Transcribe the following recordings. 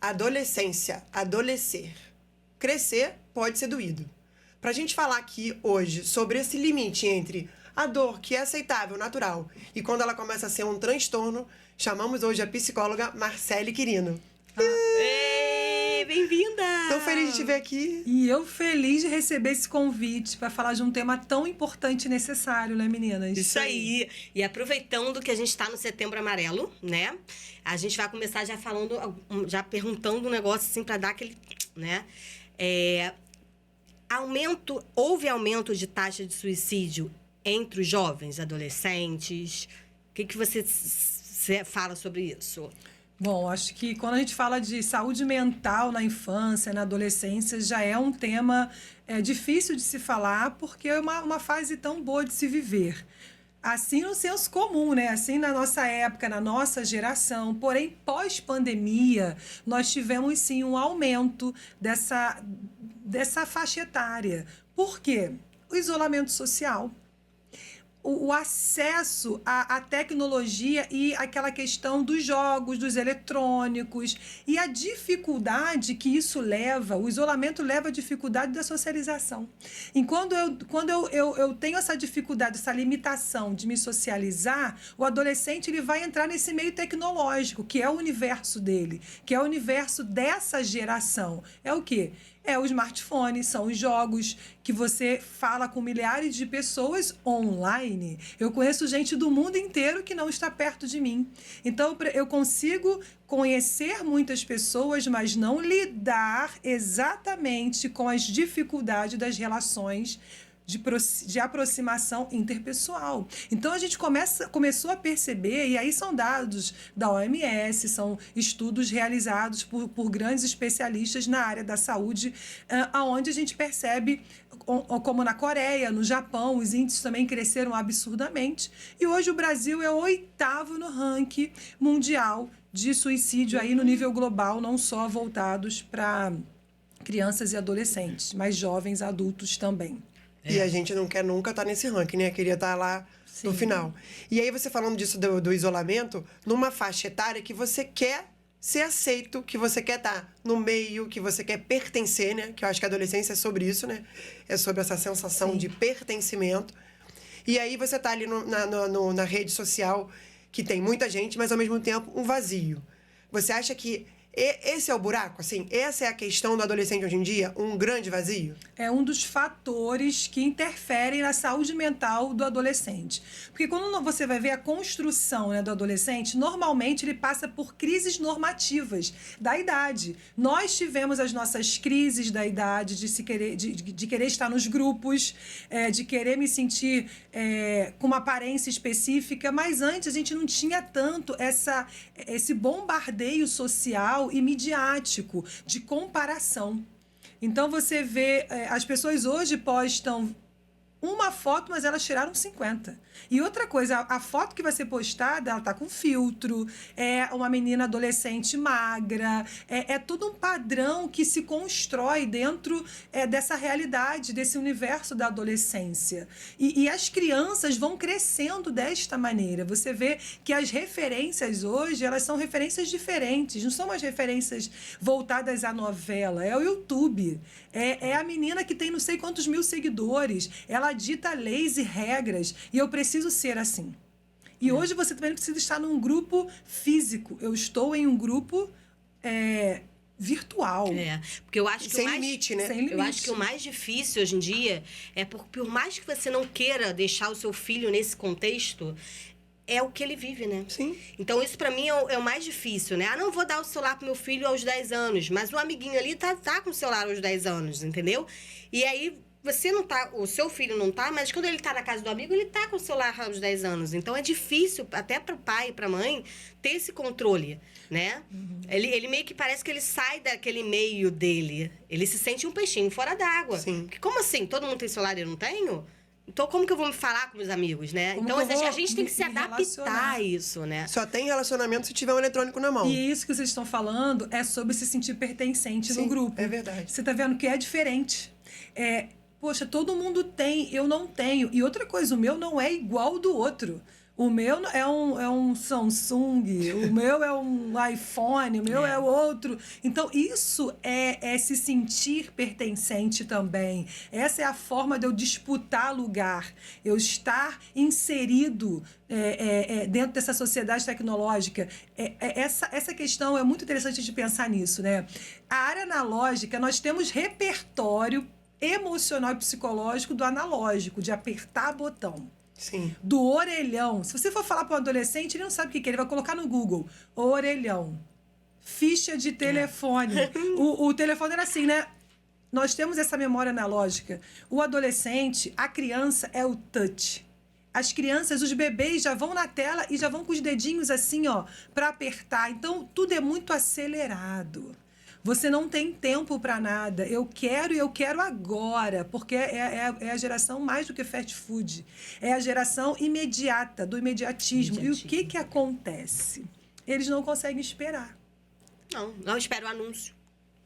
adolescência, adolescer, crescer pode ser doído. Pra gente falar aqui hoje sobre esse limite entre a dor, que é aceitável, natural, e quando ela começa a ser um transtorno, chamamos hoje a psicóloga Marcele Quirino. Ei, bem-vinda! Tão feliz de te ver aqui. E eu feliz de receber esse convite para falar de um tema tão importante e necessário, né, meninas? Isso aí! E aproveitando que a gente está no Setembro Amarelo, né? A gente vai começar já falando, já perguntando um negócio assim para dar aquele, né? Houve aumento de taxa de suicídio entre os jovens, adolescentes? O que você fala sobre isso? Bom, acho que quando a gente fala de saúde mental na infância, na adolescência, já é um tema difícil de se falar, porque é uma fase tão boa de se viver. Assim no senso comum, né? Assim na nossa época, na nossa geração. Porém, pós-pandemia, nós tivemos sim um aumento dessa faixa etária. Por quê? O isolamento social. O acesso à tecnologia e aquela questão dos jogos, dos eletrônicos e a dificuldade que isso leva, o isolamento leva à dificuldade da socialização. E quando eu tenho essa dificuldade, essa limitação de me socializar, o adolescente ele vai entrar nesse meio tecnológico, que é o universo dele, que é o universo dessa geração. É o quê? É o smartphone, são os jogos que você fala com milhares de pessoas online. Eu conheço gente do mundo inteiro que não está perto de mim. Então, eu consigo conhecer muitas pessoas, mas não lidar exatamente com as dificuldades das relações de aproximação interpessoal. Então, a gente começou a perceber, e aí são dados da OMS, são estudos realizados por grandes especialistas na área da saúde, onde a gente percebe, como na Coreia, no Japão, os índices também cresceram absurdamente, e hoje o Brasil é o 8º no ranking mundial de suicídio aí no nível global, não só voltados para crianças e adolescentes, mas jovens adultos também. E a gente não quer nunca estar nesse ranking, né? Queria estar lá no final. E aí você falando disso do isolamento, numa faixa etária que você quer ser aceito, que você quer estar no meio, que você quer pertencer, né? Que eu acho que a adolescência é sobre isso, né? É sobre essa sensação de pertencimento. E aí você tá ali na rede social, que tem muita gente, mas ao mesmo tempo um vazio. Você acha que esse é o buraco, assim? Essa é a questão do adolescente hoje em dia? Um grande vazio? É um dos fatores que interferem na saúde mental do adolescente. Porque quando você vai ver a construção, né, do adolescente, normalmente ele passa por crises normativas da idade. Nós tivemos as nossas crises da idade de querer estar nos grupos, de querer me sentir com uma aparência específica, mas antes a gente não tinha tanto esse bombardeio social e midiático de comparação. Então você vê, as pessoas hoje postam uma foto, mas elas tiraram 50. E outra coisa, a foto que vai ser postada, ela tá com filtro, é uma menina adolescente magra, é todo um padrão que se constrói dentro dessa realidade, desse universo da adolescência. E as crianças vão crescendo desta maneira. Você vê que as referências hoje, elas são referências diferentes, não são mais referências voltadas à novela, é o YouTube. É a menina que tem não sei quantos mil seguidores, ela dita leis e regras, e eu preciso ser assim. E hoje você também precisa estar num grupo físico. Eu estou em um grupo virtual. Porque eu acho que sem limite, né? Sem limite. Eu acho que o mais difícil hoje em dia é por mais que você não queira deixar o seu filho nesse contexto, é o que ele vive, né? Sim. Então, isso pra mim é o mais difícil, né? Não vou dar o celular pro meu filho aos 10 anos, mas o amiguinho ali tá com o celular aos 10 anos, entendeu? E aí, você não tá, o seu filho não tá, mas quando ele tá na casa do amigo, ele tá com o celular aos 10 anos. Então, é difícil, até pro pai e pra mãe, ter esse controle, né? Uhum. Ele meio que parece que ele sai daquele meio dele. Ele se sente um peixinho fora d'água. Sim. Porque como assim? Todo mundo tem celular e eu não tenho? Então, como que eu vou me falar com meus amigos, né? Como então, a gente tem que se adaptar a isso, né? Só tem relacionamento se tiver um eletrônico na mão. E isso que vocês estão falando é sobre se sentir pertencente no grupo. É verdade. Você tá vendo que é diferente. Poxa, todo mundo tem, eu não tenho. E outra coisa, o meu não é igual ao do outro. O meu é um Samsung, o meu é um iPhone, o meu é outro. Então, isso é se sentir pertencente também. Essa é a forma de eu disputar lugar, eu estar inserido dentro dessa sociedade tecnológica. Essa questão é muito interessante de pensar nisso, né? A área analógica, nós temos repertório emocional e psicológico do analógico, de apertar botão. Sim. Do orelhão. Se você for falar para um adolescente, ele não sabe o que é. Ele vai colocar no Google. Orelhão. Ficha de telefone. O telefone era assim, né? Nós temos essa memória analógica. O adolescente, a criança é o touch. As crianças, os bebês já vão na tela e já vão com os dedinhos assim, ó, para apertar. Então, tudo é muito acelerado. Você não tem tempo para nada. Eu quero agora, porque é a geração mais do que fast food. É a geração imediata, do imediatismo. E o que acontece? Eles não conseguem esperar. Não espera o anúncio,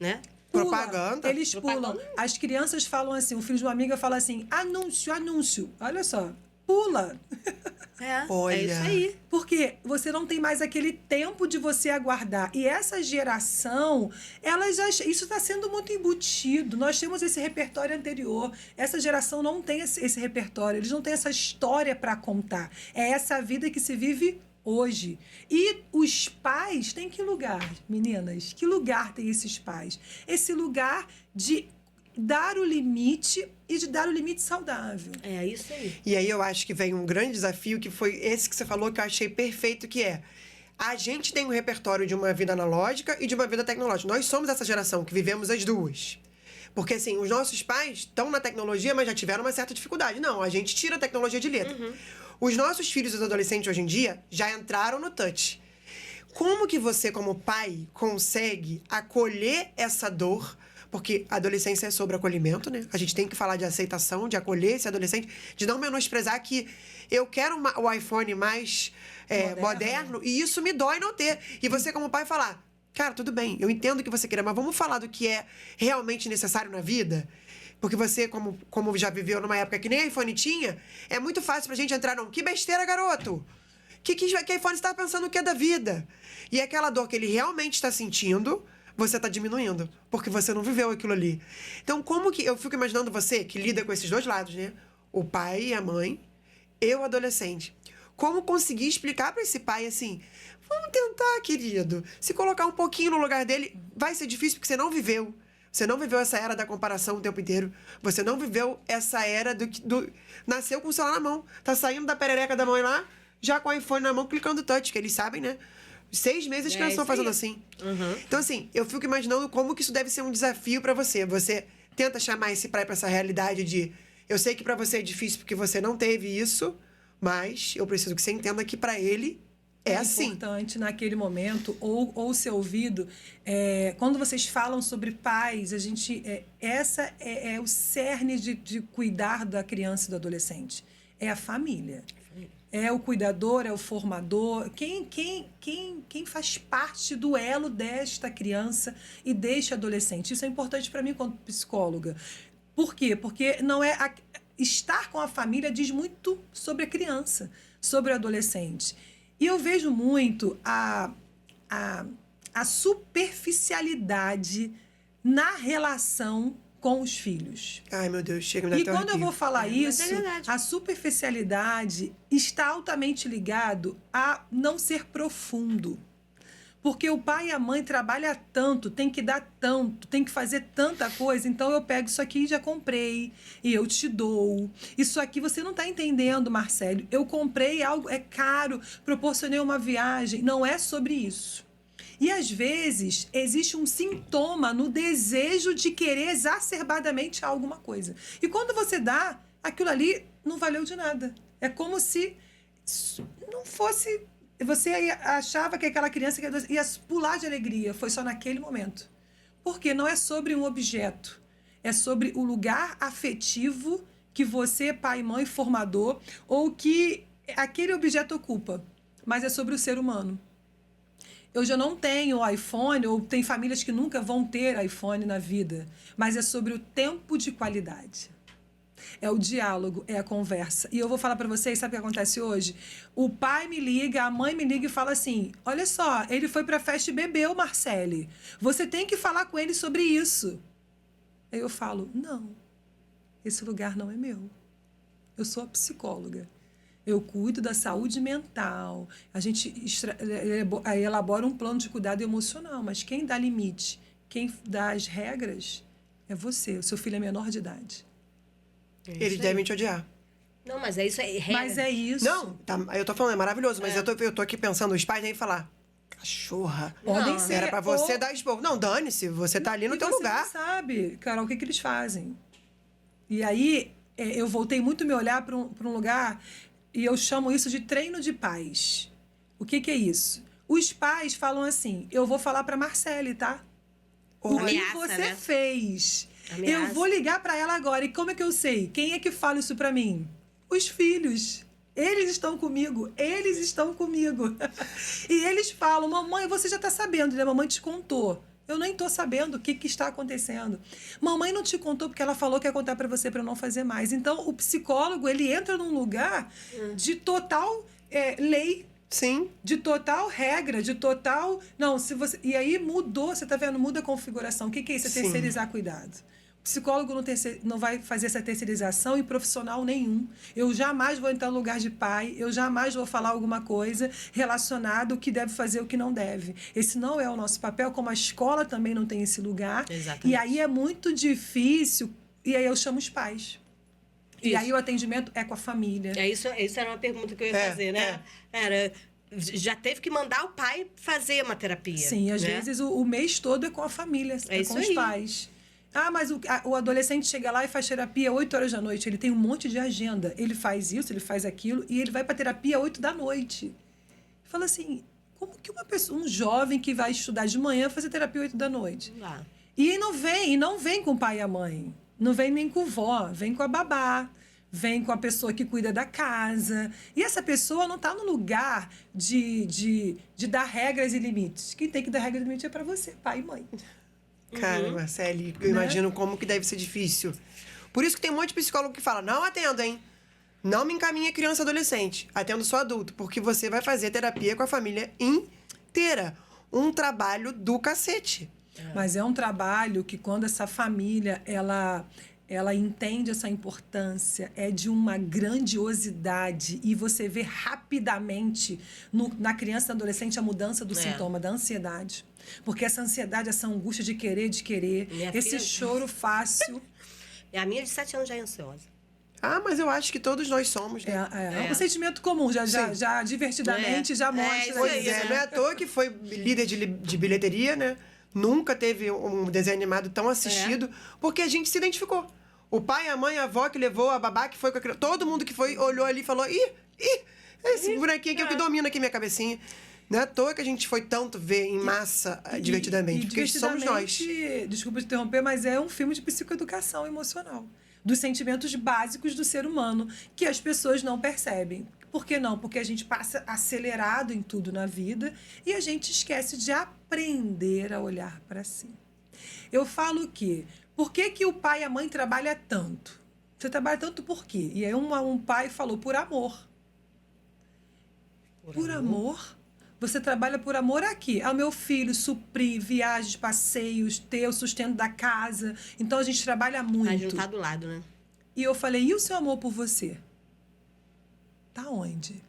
né? Propaganda. Eles pulam. As crianças falam assim, o filho de uma amiga fala assim, anúncio. Olha só, pula. Olha. É isso aí. Porque você não tem mais aquele tempo de você aguardar. E essa geração, isso está sendo muito embutido. Nós temos esse repertório anterior. Essa geração não tem esse repertório. Eles não têm essa história para contar. É essa vida que se vive hoje. E os pais têm que lugar, meninas? Que lugar tem esses pais? Esse lugar de dar o limite e de dar o limite saudável. É isso aí. E aí eu acho que vem um grande desafio, que foi esse que você falou, que eu achei perfeito, que é: a gente tem um repertório de uma vida analógica e de uma vida tecnológica. Nós somos essa geração que vivemos as duas. Porque, assim, os nossos pais estão na tecnologia, mas já tiveram uma certa dificuldade. Não, a gente tira a tecnologia de letra. Os nossos filhos e os adolescentes, hoje em dia, já entraram no touch. Como que você, como pai, consegue acolher essa dor? Porque a adolescência é sobre acolhimento, né? A gente tem que falar de aceitação, de acolher esse adolescente, de não menosprezar que eu quero o iPhone mais moderno e isso me dói não ter. E você, como pai, falar: cara, tudo bem, eu entendo que você queira, mas vamos falar do que é realmente necessário na vida? Porque você, como já viveu numa época que nem iPhone tinha, é muito fácil pra gente entrar num: que besteira, garoto! Que iPhone você tá pensando o que é da vida? E aquela dor que ele realmente está sentindo, você está diminuindo, porque você não viveu aquilo ali. Então, como que... Eu fico imaginando você, que lida com esses dois lados, né? O pai e a mãe, e o adolescente. Como conseguir explicar para esse pai, assim: vamos tentar, querido. Se colocar um pouquinho no lugar dele, vai ser difícil, porque você não viveu. Você não viveu essa era da comparação o tempo inteiro. Você não viveu essa era do nasceu com o celular na mão. Tá saindo da perereca da mãe lá, já com o iPhone na mão, clicando touch, que eles sabem, né? 6 meses que elas estão fazendo assim. Então, assim, eu fico imaginando como que isso deve ser um desafio para você. Você tenta chamar esse pai para essa realidade de: eu sei que para você é difícil porque você não teve isso, mas eu preciso que você entenda que para ele é assim. Importante naquele momento, ou ser ouvido. Quando vocês falam sobre pais, a gente... essa é o cerne de cuidar da criança e do adolescente. É a família. É o cuidador, é o formador. Quem faz parte do elo desta criança e deste adolescente? Isso é importante para mim como psicóloga. Por quê? Porque não é... estar com a família diz muito sobre a criança, sobre o adolescente. E eu vejo muito a superficialidade na relação com os filhos. Ai, meu Deus, chega, me dá E até quando eu arrepio. vou falar isso, verdade. a superficialidade está altamente ligado a não ser profundo. Porque o pai e a mãe trabalham tanto, tem que dar tanto, tem que fazer tanta coisa. Então, eu pego isso aqui e já comprei, e eu te dou. Isso aqui você não está entendendo, Marcelo. Eu comprei algo, é caro, proporcionei uma viagem. Não é sobre isso. E, às vezes, existe um sintoma no desejo de querer exacerbadamente alguma coisa. E quando você dá, aquilo ali não valeu de nada. É como se não fosse... Você achava que aquela criança ia pular de alegria. Foi só naquele momento. Porque não é sobre um objeto. É sobre o lugar afetivo que você, pai, mãe, formador, ou que aquele objeto ocupa. Mas é sobre o ser humano. Eu já não tenho iPhone, ou tem famílias que nunca vão ter iPhone na vida. Mas é sobre o tempo de qualidade. É o diálogo, é a conversa. E eu vou falar para vocês, sabe o que acontece hoje? O pai me liga, a mãe me liga e fala assim: olha só, ele foi pra festa e bebeu, Marcele. Você tem que falar com ele sobre isso. Aí eu falo: não, esse lugar não é meu. Eu sou a psicóloga. Eu cuido da saúde mental. A gente elabora um plano de cuidado emocional. Mas quem dá limite, quem dá as regras, é você. O seu filho é menor de idade. Eles devem te odiar. Não, mas é isso aí. Mas é isso. Não, tá, eu tô falando, é maravilhoso, mas eu tô aqui pensando, os pais devem falar: cachorra. Podem Não, ser. Era pra você dar esporro. Não, dane-se, você tá ali no E teu você lugar. não sabe, Carol, o que eles fazem. E aí, eu voltei muito meu olhar para um lugar, e eu chamo isso de treino de pais. O que é isso? Os pais falam assim: eu vou falar para Marcele, tá? O que Ameaça, você né? fez? Ameaça. Eu vou ligar para ela agora. E como é que eu sei? Quem é que fala isso para mim? Os filhos. Eles estão comigo. Eles estão comigo. E eles falam: mamãe, você já está sabendo, né? Mamãe te contou. Eu nem estou sabendo o que está acontecendo. Mamãe não te contou porque ela falou que ia contar para você para não fazer mais. Então, o psicólogo, ele entra num lugar de total lei, Sim. de total regra, de total... Não, se você... E aí mudou, você tá vendo? Muda a configuração. O que é isso? É Sim. terceirizar cuidado. O psicólogo não vai fazer essa terceirização em profissional nenhum. Eu jamais vou entrar no lugar de pai, eu jamais vou falar alguma coisa relacionada ao que deve fazer e o que não deve. Esse não é o nosso papel, como a escola também não tem esse lugar. Exatamente. E aí é muito difícil, e aí eu chamo os pais. E Isso. aí o atendimento é com a família. Isso era uma pergunta que eu ia fazer, né? Já teve que mandar o pai fazer uma terapia. Sim, às né? vezes o mês todo é com a família, é isso com os aí. pais. Ah, mas o adolescente chega lá e faz terapia 8 horas da noite. Ele tem um monte de agenda. Ele faz isso, ele faz aquilo, e ele vai para terapia 8 da noite. Fala assim, como que uma pessoa, um jovem que vai estudar de manhã fazer terapia 8 da noite? Lá. E não vem com o pai e a mãe. Não vem nem com vó, vem com a babá. Vem com a pessoa que cuida da casa. E essa pessoa não está no lugar de dar regras e limites. Quem tem que dar regras e limites é para você, pai e mãe. Cara, Marcele, eu imagino como que deve ser difícil. Por isso que tem um monte de psicólogo que fala: não atendo, hein? Não me encaminha criança e adolescente. Atendo só adulto. Porque você vai fazer terapia com a família inteira. Um trabalho do cacete. Mas é um trabalho que, quando essa família ela entende essa importância, é de uma grandiosidade, e você vê rapidamente na criança e no adolescente a mudança do sintoma da ansiedade. Porque essa ansiedade, essa angústia de querer, Minha esse filha- choro fácil. A minha de 7 anos já é ansiosa. Ah, mas eu acho que todos nós somos, né? É um sentimento comum, já divertidamente, já mostra. isso Pois aí, é, né? não é à toa que foi líder de bilheteria, né? Nunca teve um desenho animado tão assistido, porque a gente se identificou. O pai, a mãe, a avó que levou, a babá que foi com a criança, todo mundo que foi olhou ali e falou: ih, esse bonequinho aqui é o que domina aqui minha cabecinha. Não é à toa que a gente foi tanto ver em massa divertidamente, porque somos nós. Desculpa te interromper, mas é um filme de psicoeducação emocional. Dos sentimentos básicos do ser humano, que as pessoas não percebem. Por que não? Porque a gente passa acelerado em tudo na vida e a gente esquece de aprender a olhar para si. Eu falo que, por que o pai e a mãe trabalham tanto? Você trabalha tanto por quê? E aí um pai falou: por amor. Por amor? Você trabalha por amor aqui. Ao meu filho suprir viagens, passeios, ter o sustento da casa. Então a gente trabalha muito. A gente não tá do lado, né? E eu falei: e o seu amor por você? Tá onde?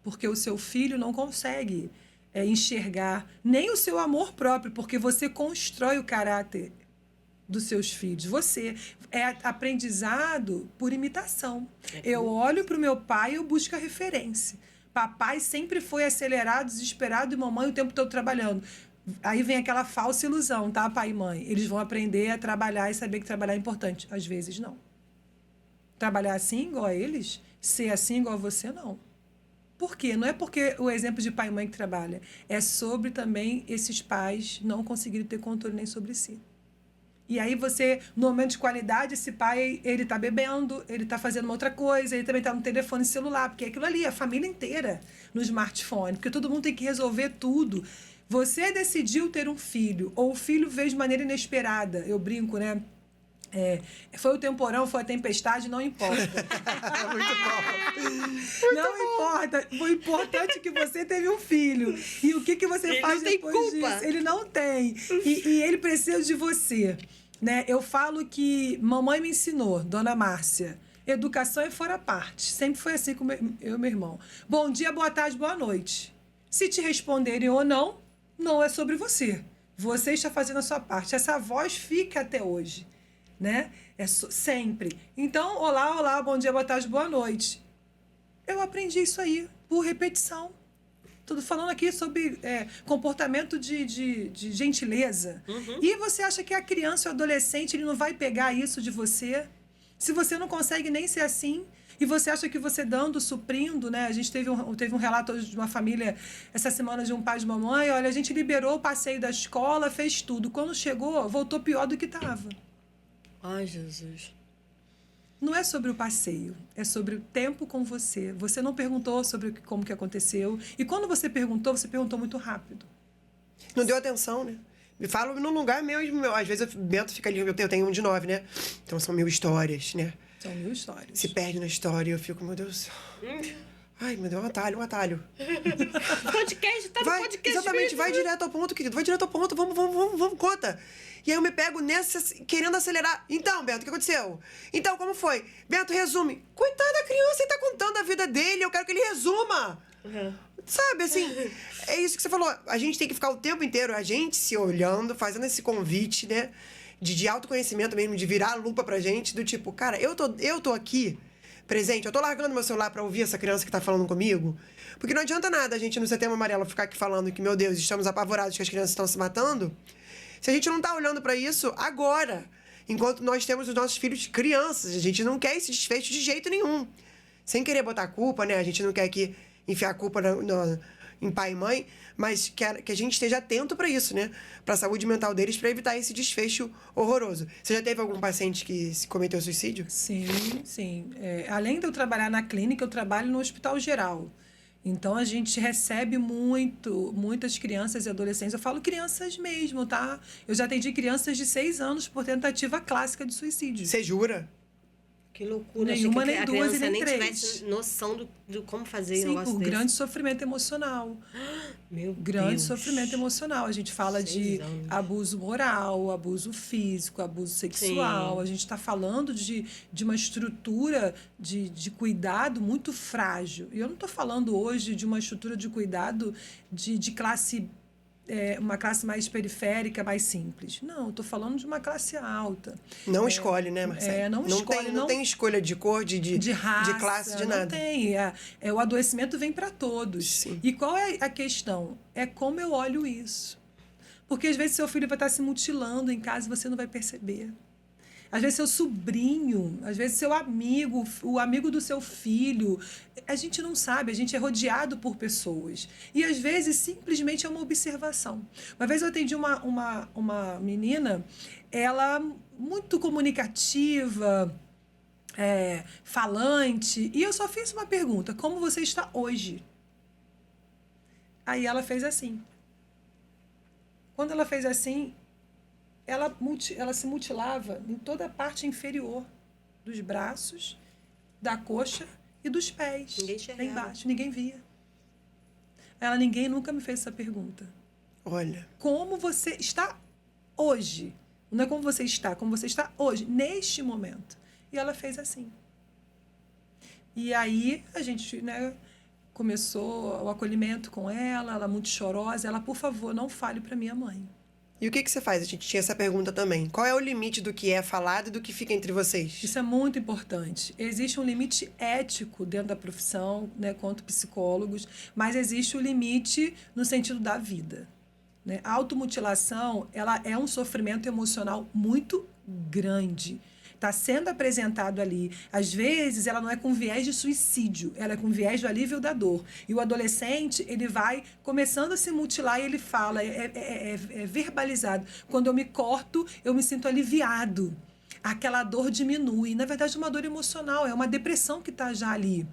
Porque o seu filho não consegue enxergar nem o seu amor próprio, porque você constrói o caráter dos seus filhos. Você é aprendizado por imitação. Eu olho para o meu pai e eu busco a referência. Papai sempre foi acelerado, desesperado, e mamãe o tempo todo trabalhando. Aí vem aquela falsa ilusão, tá, pai e mãe? Eles vão aprender a trabalhar e saber que trabalhar é importante. Às vezes, não. Trabalhar assim igual a eles, ser assim igual a você, não. Por quê? Não é porque o exemplo de pai e mãe que trabalha. É sobre também esses pais não conseguirem ter controle nem sobre si. E aí você, no momento de qualidade, esse pai, ele tá bebendo, ele tá fazendo uma outra coisa, ele também tá no telefone celular, porque é aquilo ali, a família inteira no smartphone, porque todo mundo tem que resolver tudo. Você decidiu ter um filho, ou o filho veio de maneira inesperada, eu brinco, né? Foi o temporão, foi a tempestade, não importa. Muito bom. Não importa. O importante é que você teve um filho. E o que você Ele faz não tem depois culpa. disso? Ele não tem. E ele precisa de você. Né? Eu falo que mamãe me ensinou, dona Márcia, educação é fora parte. Sempre foi assim com eu e meu irmão. Bom dia, boa tarde, boa noite. Se te responderem ou não, não é sobre você. Você está fazendo a sua parte. Essa voz fica até hoje. Né? Sempre. Então, olá, bom dia, boa tarde, boa noite. Eu aprendi isso aí, por repetição. Tudo falando aqui sobre comportamento de gentileza. Uhum. E você acha que a criança ou adolescente ele não vai pegar isso de você? Se você não consegue nem ser assim, e você acha que você dando, suprindo, né? A gente teve um relato hoje de uma família, essa semana, de um pai e de uma mãe. Olha, a gente liberou o passeio da escola, fez tudo. Quando chegou, voltou pior do que estava. Ai, Jesus. Não é sobre o passeio, é sobre o tempo com você. Você não perguntou sobre como que aconteceu. E quando você perguntou muito rápido. Não deu atenção, né? Me fala num lugar mesmo. Às vezes o Bento fica ali, eu tenho um de 9, né? Então são 1000 histórias, né? São 1000 histórias. Se perde na história, eu fico, meu Deus do céu. Ai, meu Deus, um atalho. Podcast, tá no podcast Exatamente, mesmo. vai direto ao ponto, querido. Vai direto ao ponto, vamos, conta. E aí eu me pego nessa, querendo acelerar. Então, Bento, o que aconteceu? Então, como foi? Bento, resume. Coitada da criança, ele tá contando a vida dele, eu quero que ele resuma. Uhum. Sabe, assim, é isso que você falou. A gente tem que ficar o tempo inteiro, a gente se olhando, fazendo esse convite, né? De autoconhecimento mesmo, de virar a lupa pra gente, do tipo, cara, eu tô aqui, presente, eu tô largando meu celular pra ouvir essa criança que tá falando comigo. Porque não adianta nada a gente no Setembro Amarelo ficar aqui falando que, meu Deus, estamos apavorados que as crianças estão se matando, se a gente não tá olhando pra isso agora, enquanto nós temos os nossos filhos crianças. A gente não quer esse desfecho de jeito nenhum. Sem querer botar culpa, né? A gente não quer que enfiar a culpa em pai e mãe, mas que a gente esteja atento pra isso, né? Pra saúde mental deles, pra evitar esse desfecho horroroso. Você já teve algum paciente que cometeu suicídio? Sim. Além de eu trabalhar na clínica, eu trabalho no hospital geral. Então, a gente recebe muitas crianças e adolescentes. Eu falo crianças mesmo, tá? Eu já atendi crianças de 6 anos por tentativa clássica de suicídio. Você jura? Que loucura. Nenhuma, achei que nem a duas criança e nem nem 3. tivesse noção do como fazer um Sim, negócio por desse. grande sofrimento emocional. Meu Grande Deus. sofrimento emocional. A gente fala 6 de anos. abuso moral, abuso físico, abuso sexual. Sim. A gente está falando de uma estrutura de cuidado muito frágil. E eu não estou falando hoje de uma estrutura de cuidado de classe... uma classe mais periférica, mais simples. Não, eu estou falando de uma classe alta. Não escolhe, né, Marcelo? Não tem escolha de cor, de raça, de classe, de não nada. tem. O adoecimento vem para todos. Sim. E qual é a questão? É como eu olho isso. Porque às vezes seu filho vai estar se mutilando em casa e você não vai perceber. Às vezes seu sobrinho, às vezes seu amigo, o amigo do seu filho. A gente não sabe, a gente é rodeado por pessoas. E às vezes simplesmente é uma observação. Uma vez eu atendi uma menina, ela muito comunicativa, falante, e eu só fiz uma pergunta: como você está hoje? Aí ela fez assim. Quando ela fez assim, ela se mutilava em toda a parte inferior dos braços, da coxa e dos pés. Ninguém Lá enxergava. embaixo, ninguém via. Ninguém nunca me fez essa pergunta. Olha, Como você está hoje? Não é como você está hoje, neste momento. E ela fez assim. E aí a gente, né, começou o acolhimento com ela muito chorosa. Ela, por favor, não fale para minha mãe. e o que você faz? A gente tinha essa pergunta também. Qual é o limite do que é falado e do que fica entre vocês? Isso é muito importante. Existe um limite ético dentro da profissão, né, quanto psicólogos, mas existe o limite no sentido da vida. Né? A automutilação, ela é um sofrimento emocional muito grande. Está sendo apresentado ali. Às vezes, ela não é com viés de suicídio, ela é com viés do alívio da dor. E o adolescente, ele vai começando a se mutilar e ele fala, é verbalizado. Quando eu me corto, eu me sinto aliviado. Aquela dor diminui. Na verdade, é uma dor emocional, é uma depressão que está já ali.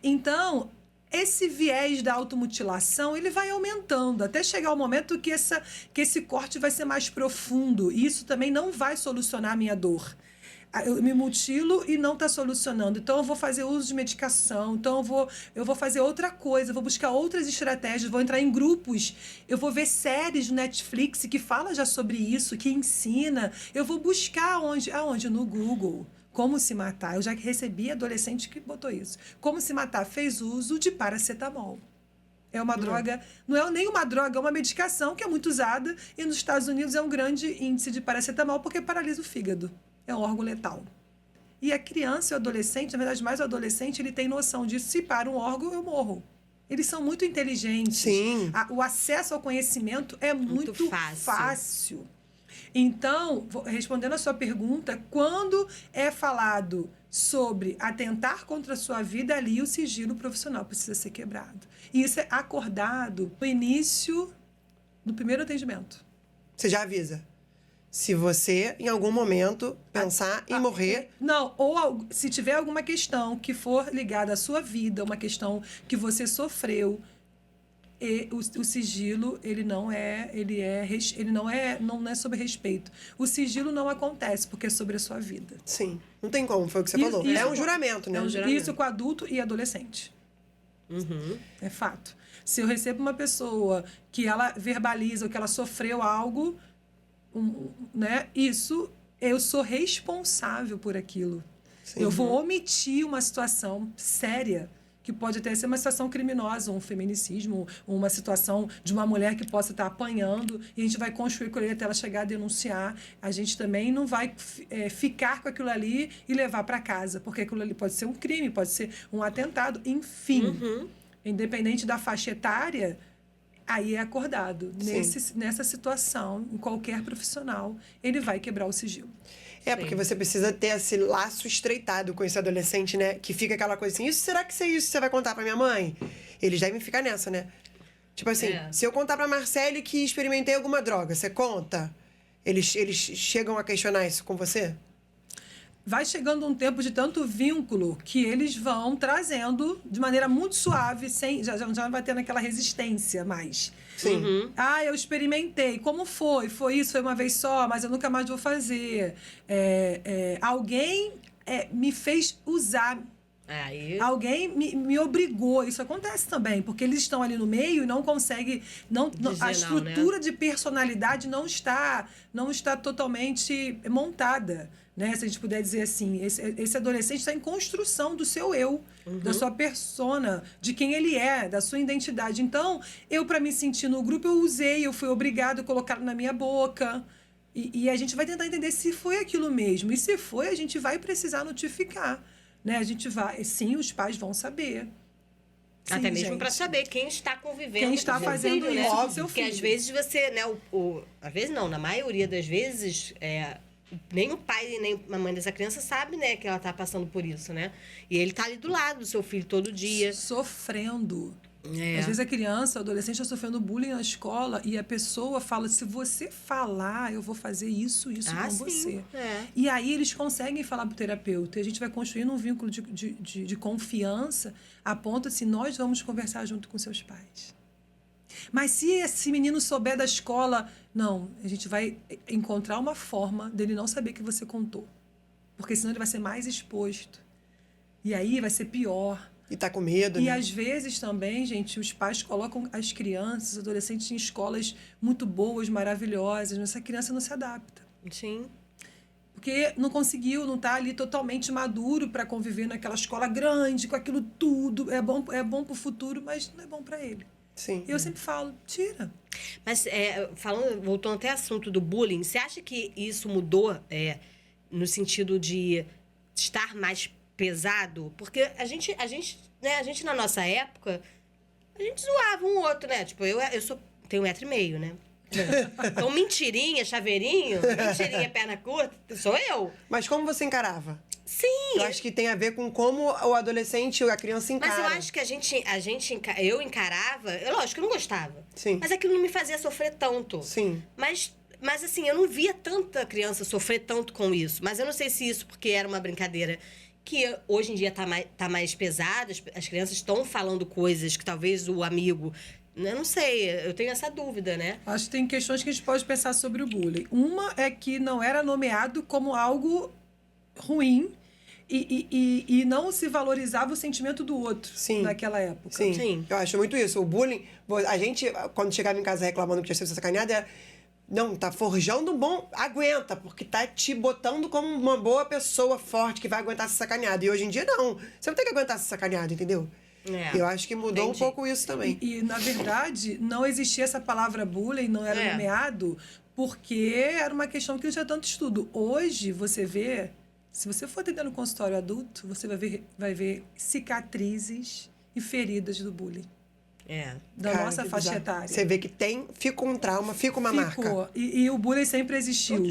Então, esse viés da automutilação, ele vai aumentando, até chegar o momento que esse corte vai ser mais profundo. E isso também não vai solucionar a minha dor. eu me mutilo e não está solucionando. Então, eu vou fazer uso de medicação. Então, eu vou fazer outra coisa. Eu vou buscar outras estratégias. Vou entrar em grupos. Eu vou ver séries no Netflix que fala já sobre isso, que ensina. Eu vou buscar aonde? No Google. Como se matar. Eu já recebi adolescente que botou isso. Como se matar. Fez uso de paracetamol. É uma droga, não é nem uma droga, é uma medicação que é muito usada e nos Estados Unidos é um grande índice de paracetamol porque paralisa o fígado. É um órgão letal. E a criança e o adolescente, na verdade, mais o adolescente, ele tem noção disso. Se para um órgão, eu morro. Eles são muito inteligentes. Sim. O acesso ao conhecimento é muito fácil. Então, respondendo a sua pergunta, quando é falado sobre atentar contra a sua vida, ali o sigilo profissional precisa ser quebrado. E isso é acordado no início do primeiro atendimento. Você já avisa. Se você, em algum momento, pensar em morrer... Não, ou se tiver alguma questão que for ligada à sua vida, uma questão que você sofreu, e o sigilo, ele não é sobre respeito. O sigilo não acontece porque é sobre a sua vida. Sim, não tem como, foi o que você falou. É um juramento, né? Isso com adulto e adolescente. Uhum. É fato. Se eu recebo uma pessoa que ela verbaliza ou que ela sofreu algo, né? Isso, eu sou responsável por aquilo. Sim. Eu vou omitir uma situação séria, que pode até ser uma situação criminosa, um feminicídio, uma situação de uma mulher que possa estar apanhando, e a gente vai construir com ele até ela chegar a denunciar. A gente também não vai ficar com aquilo ali e levar para casa, porque aquilo ali pode ser um crime, pode ser um atentado, enfim. Uhum. Independente da faixa etária, aí é acordado. Nessa situação, em qualquer profissional, ele vai quebrar o sigilo. Porque você precisa ter esse laço estreitado com esse adolescente, né? Que fica aquela coisa assim, será que isso você vai contar pra minha mãe? Eles devem ficar nessa, né? Tipo assim, se eu contar pra Marcele que experimentei alguma droga, você conta? Eles chegam a questionar isso com você? Vai chegando um tempo de tanto vínculo que eles vão trazendo de maneira muito suave, já não vai tendo aquela resistência mais. Sim. Uhum. Eu experimentei. Como foi? Foi isso, foi uma vez só, mas eu nunca mais vou fazer. Alguém me fez usar. Alguém me obrigou. Isso acontece também, porque eles estão ali no meio e não conseguem... a estrutura de personalidade não está totalmente montada. Né? Se a gente puder dizer assim, esse adolescente está em construção do seu eu, da sua persona, de quem ele é, da sua identidade. Então, para me sentir no grupo, eu fui obrigado a colocar na minha boca. E a gente vai tentar entender se foi aquilo mesmo. E se foi, a gente vai precisar notificar. Né? A gente vai... Sim, os pais vão saber. Sim, até mesmo para saber quem está convivendo quem está fazendo filho, isso né? com seu filho. Porque às vezes você, né, às vezes não, na maioria das vezes, nem o pai nem a mãe dessa criança sabe, né, que ela está passando por isso, né? E ele está ali do lado do seu filho todo dia. Sofrendo. Às vezes a criança, o adolescente está sofrendo bullying na escola e a pessoa fala, se você falar, eu vou fazer isso com você. E aí eles conseguem falar para o terapeuta. E a gente vai construindo um vínculo de confiança a ponto de nós vamos conversar junto com seus pais. Mas se esse menino souber da escola, não, a gente vai encontrar uma forma dele não saber que você contou. Porque senão ele vai ser mais exposto. E aí vai ser pior. E tá com medo, né? Às vezes também, gente, os pais colocam as crianças, os adolescentes em escolas muito boas, maravilhosas, mas essa criança não se adapta. Sim. Porque não conseguiu, não está ali totalmente maduro para conviver naquela escola grande, com aquilo tudo. É bom para o futuro, mas não é bom para ele. Sim. Eu sempre falo, tira. Mas, voltando até ao assunto do bullying, você acha que isso mudou no sentido de estar mais pesado? Porque a gente na nossa época, a gente zoava um outro, né? Tipo, eu tenho 1,5 m, né? Então, mentirinha, chaveirinho, mentirinha, perna curta, sou eu. Mas como você encarava? Sim. Eu acho que tem a ver com como o adolescente ou a criança encara. Mas eu acho que eu encarava... Lógico que eu não gostava. Sim. Mas aquilo não me fazia sofrer tanto. Sim. Mas assim, eu não via tanta criança sofrer tanto com isso. Mas eu não sei se isso porque era uma brincadeira que hoje em dia tá mais pesada. As crianças estão falando coisas que talvez o amigo... Eu não sei, eu tenho essa dúvida, né? Acho que tem questões que a gente pode pensar sobre o bullying. Uma é que não era nomeado como algo ruim e não se valorizava o sentimento do outro Sim. naquela época. Sim. Sim. Eu acho muito isso. O bullying, a gente, quando chegava em casa reclamando que tinha sido sacaneada, era, não, tá forjando um bom, aguenta, porque tá te botando como uma boa pessoa forte que vai aguentar ser sacaneada. E hoje em dia, não. Você não tem que aguentar ser sacaneado, entendeu? É. Eu acho que mudou Entendi. um pouco isso também. E, na verdade, não existia essa palavra bullying, não era nomeado, porque era uma questão que não tinha tanto estudo. Hoje, você vê, se você for atender no consultório adulto, você vai ver cicatrizes e feridas do bullying. Da Cara, nossa que faixa bizarro. etária. Você vê que fica um trauma, fica uma marca. Ficou. E o bullying sempre existiu.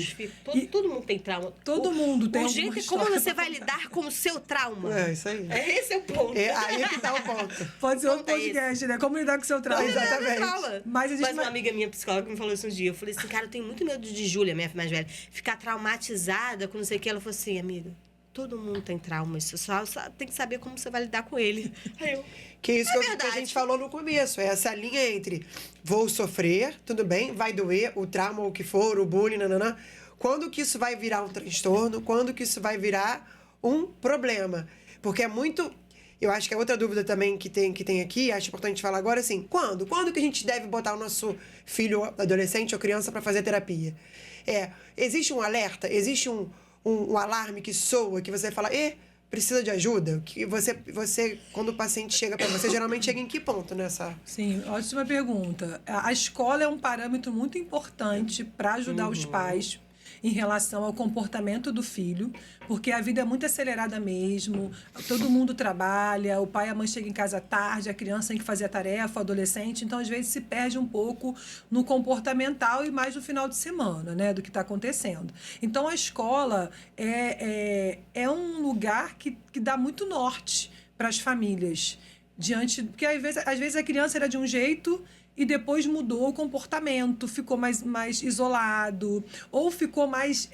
Todo mundo tem trauma. Todo mundo tem O alguma jeito é como história você pra vai lidar com o seu trauma. É, isso aí. Esse é o ponto. É aí que tá o ponto. Pode ser outro Conta podcast, né? Como lidar com o seu trauma. Exatamente. Mas existe uma amiga minha, psicóloga, me falou isso um dia. Eu falei assim, cara, eu tenho muito medo de Júlia, minha filha mais velha, ficar traumatizada com não sei o que. Ela falou assim, amiga, todo mundo tem trauma, isso só tem que saber como você vai lidar com ele. Aí eu... Que isso que a verdade. gente falou no começo. É essa linha entre vou sofrer, tudo bem, vai doer, o trauma, o que for, o bullying, nananã. Quando que isso vai virar um transtorno? Quando que isso vai virar um problema? Porque é muito... Eu acho que é outra dúvida também que tem aqui, acho importante falar agora, assim, quando? Quando que a gente deve botar o nosso filho, adolescente ou criança para fazer terapia? Existe um alerta? Existe um alarme que soa, que você fala, precisa de ajuda? Que você, quando o paciente chega para você, geralmente chega em que ponto nessa... Sim, ótima pergunta. A escola é um parâmetro muito importante para ajudar os pais em relação ao comportamento do filho, porque a vida é muito acelerada mesmo, todo mundo trabalha, o pai e a mãe chegam em casa tarde, a criança tem que fazer a tarefa, o adolescente, então às vezes se perde um pouco no comportamental e mais no final de semana, né, do que está acontecendo. Então a escola é um lugar que dá muito norte para as famílias, porque às vezes a criança era de um jeito e depois mudou o comportamento, ficou mais isolado, ou ficou mais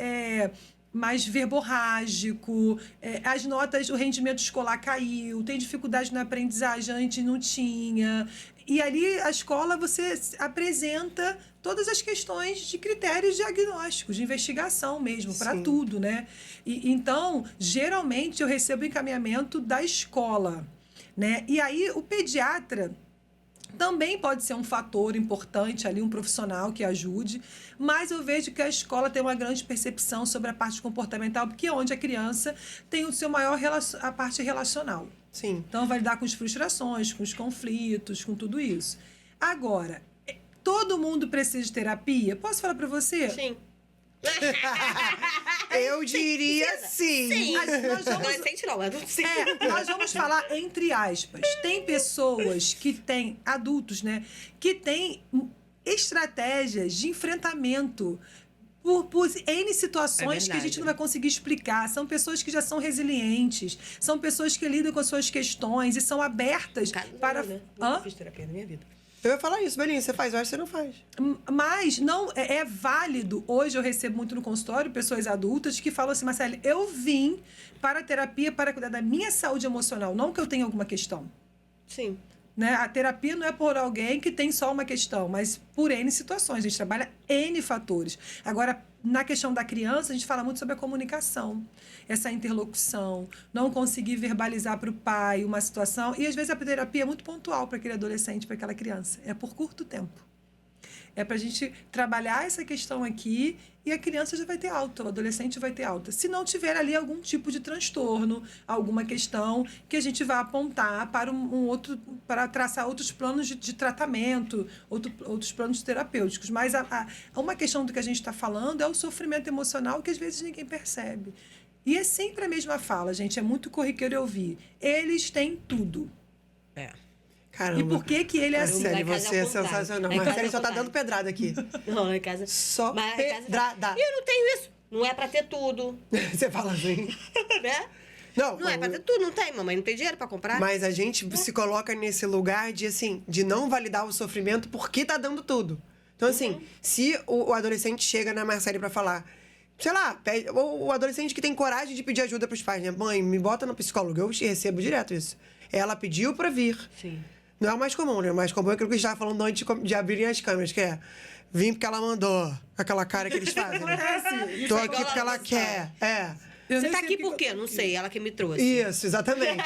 verborrágico, as notas, o rendimento escolar caiu, tem dificuldade na aprendizagem, antes não tinha. E ali, a escola, você apresenta todas as questões de critérios diagnósticos, de investigação mesmo, para tudo, né? Então, geralmente, eu recebo encaminhamento da escola, né? E aí, o pediatra também pode ser um fator importante ali, um profissional que ajude, mas eu vejo que a escola tem uma grande percepção sobre a parte comportamental, porque é onde a criança tem o seu maior a parte relacional. Sim. Então, vai lidar com as frustrações, com os conflitos, com tudo isso. Agora, todo mundo precisa de terapia? Posso falar para você? Sim. Eu diria sim. Adolescente não, adulto sim. Nós vamos falar entre aspas. Tem pessoas que têm, adultos, né? Que têm estratégias de enfrentamento por N situações que a gente não vai conseguir explicar. São pessoas que já são resilientes, são pessoas que lidam com as suas questões e são abertas para... Não fiz terapia na minha vida. Eu ia falar isso, Belinha, você faz, eu acho que você não faz. Mas não é válido. Hoje eu recebo muito no consultório pessoas adultas que falam assim, Marcele, eu vim para a terapia para cuidar da minha saúde emocional, não que eu tenha alguma questão. Sim. Né? A terapia não é por alguém que tem só uma questão, mas por N situações. A gente trabalha N fatores. Agora, na questão da criança, a gente fala muito sobre a comunicação, essa interlocução, não conseguir verbalizar para o pai uma situação. E, às vezes, a terapia é muito pontual para aquele adolescente, para aquela criança. É por curto tempo. É para a gente trabalhar essa questão aqui e a criança já vai ter alta, o adolescente vai ter alta. Se não tiver ali algum tipo de transtorno, alguma questão que a gente vai apontar para para traçar outros planos de tratamento, outros planos terapêuticos. Mas uma questão do que a gente está falando é o sofrimento emocional que às vezes ninguém percebe. E é sempre a mesma fala, gente, é muito corriqueiro eu ouvir. Eles têm tudo. Caramba. E por que ele é assim? Marcele, você é sensacional. Marcele só tá dando pedrada aqui. Não, lá em casa... Só pedrada. pedrada. Eu não tenho isso. Não é pra ter tudo. Você fala assim. Né? Não é pra ter tudo, não tem. Mamãe não tem dinheiro pra comprar. Mas a gente se coloca nesse lugar de, assim, de não validar o sofrimento porque tá dando tudo. Então, assim, se o adolescente chega na Marcele pra falar... Sei lá, o adolescente que tem coragem de pedir ajuda pros pais, né? Mãe, me bota no psicólogo. Eu recebo direto isso. Ela pediu pra vir. Sim. Não é o mais comum, né? O mais comum é aquilo que a gente estava falando antes de abrirem as câmeras, que é vim porque ela mandou, aquela cara que eles fazem. Né? Tô aqui porque ela quer. Você nem tá sei aqui porque por quê? eu tô Não aqui. sei, ela que me trouxe. Isso, exatamente.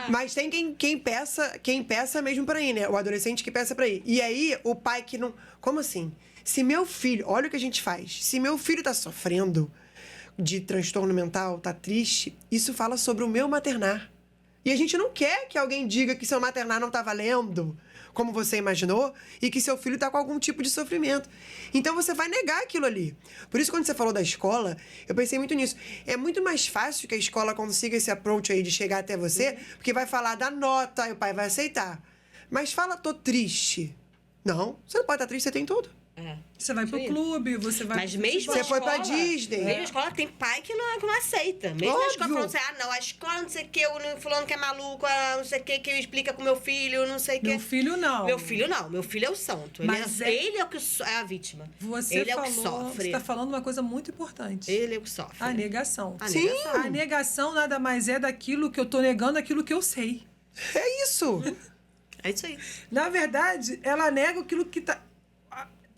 Mas tem quem peça mesmo pra ir, né? O adolescente que peça pra ir. E aí, o pai que não... Como assim? Se meu filho... Olha o que a gente faz. Se meu filho tá sofrendo de transtorno mental, tá triste, isso fala sobre o meu maternar. E a gente não quer que alguém diga que seu maternar não tá valendo, como você imaginou, e que seu filho tá com algum tipo de sofrimento. Então você vai negar aquilo ali. Por isso, quando você falou da escola, eu pensei muito nisso. É muito mais fácil que a escola consiga esse approach aí de chegar até você, porque vai falar da nota e o pai vai aceitar. Mas fala, tô triste. Não, você não pode estar triste, você tem tudo. Você vai pro clube, você vai... Mas mesmo a Você foi escola, pra Disney. Mesmo a escola tem pai que não aceita. Mesmo a escola Óbvio. falando assim, não, a escola não sei o que, o fulano que é maluco, não sei o que explica com meu filho, não sei o que. Meu filho não. Meu filho não, meu filho é o santo. Mas ele é o que é a vítima. Você ele é o que sofre. Você tá falando uma coisa muito importante. Ele é o que sofre. A negação. A Sim. negação. A negação nada mais é daquilo que eu tô negando aquilo que eu sei. É isso. É isso aí. Na verdade, ela nega aquilo que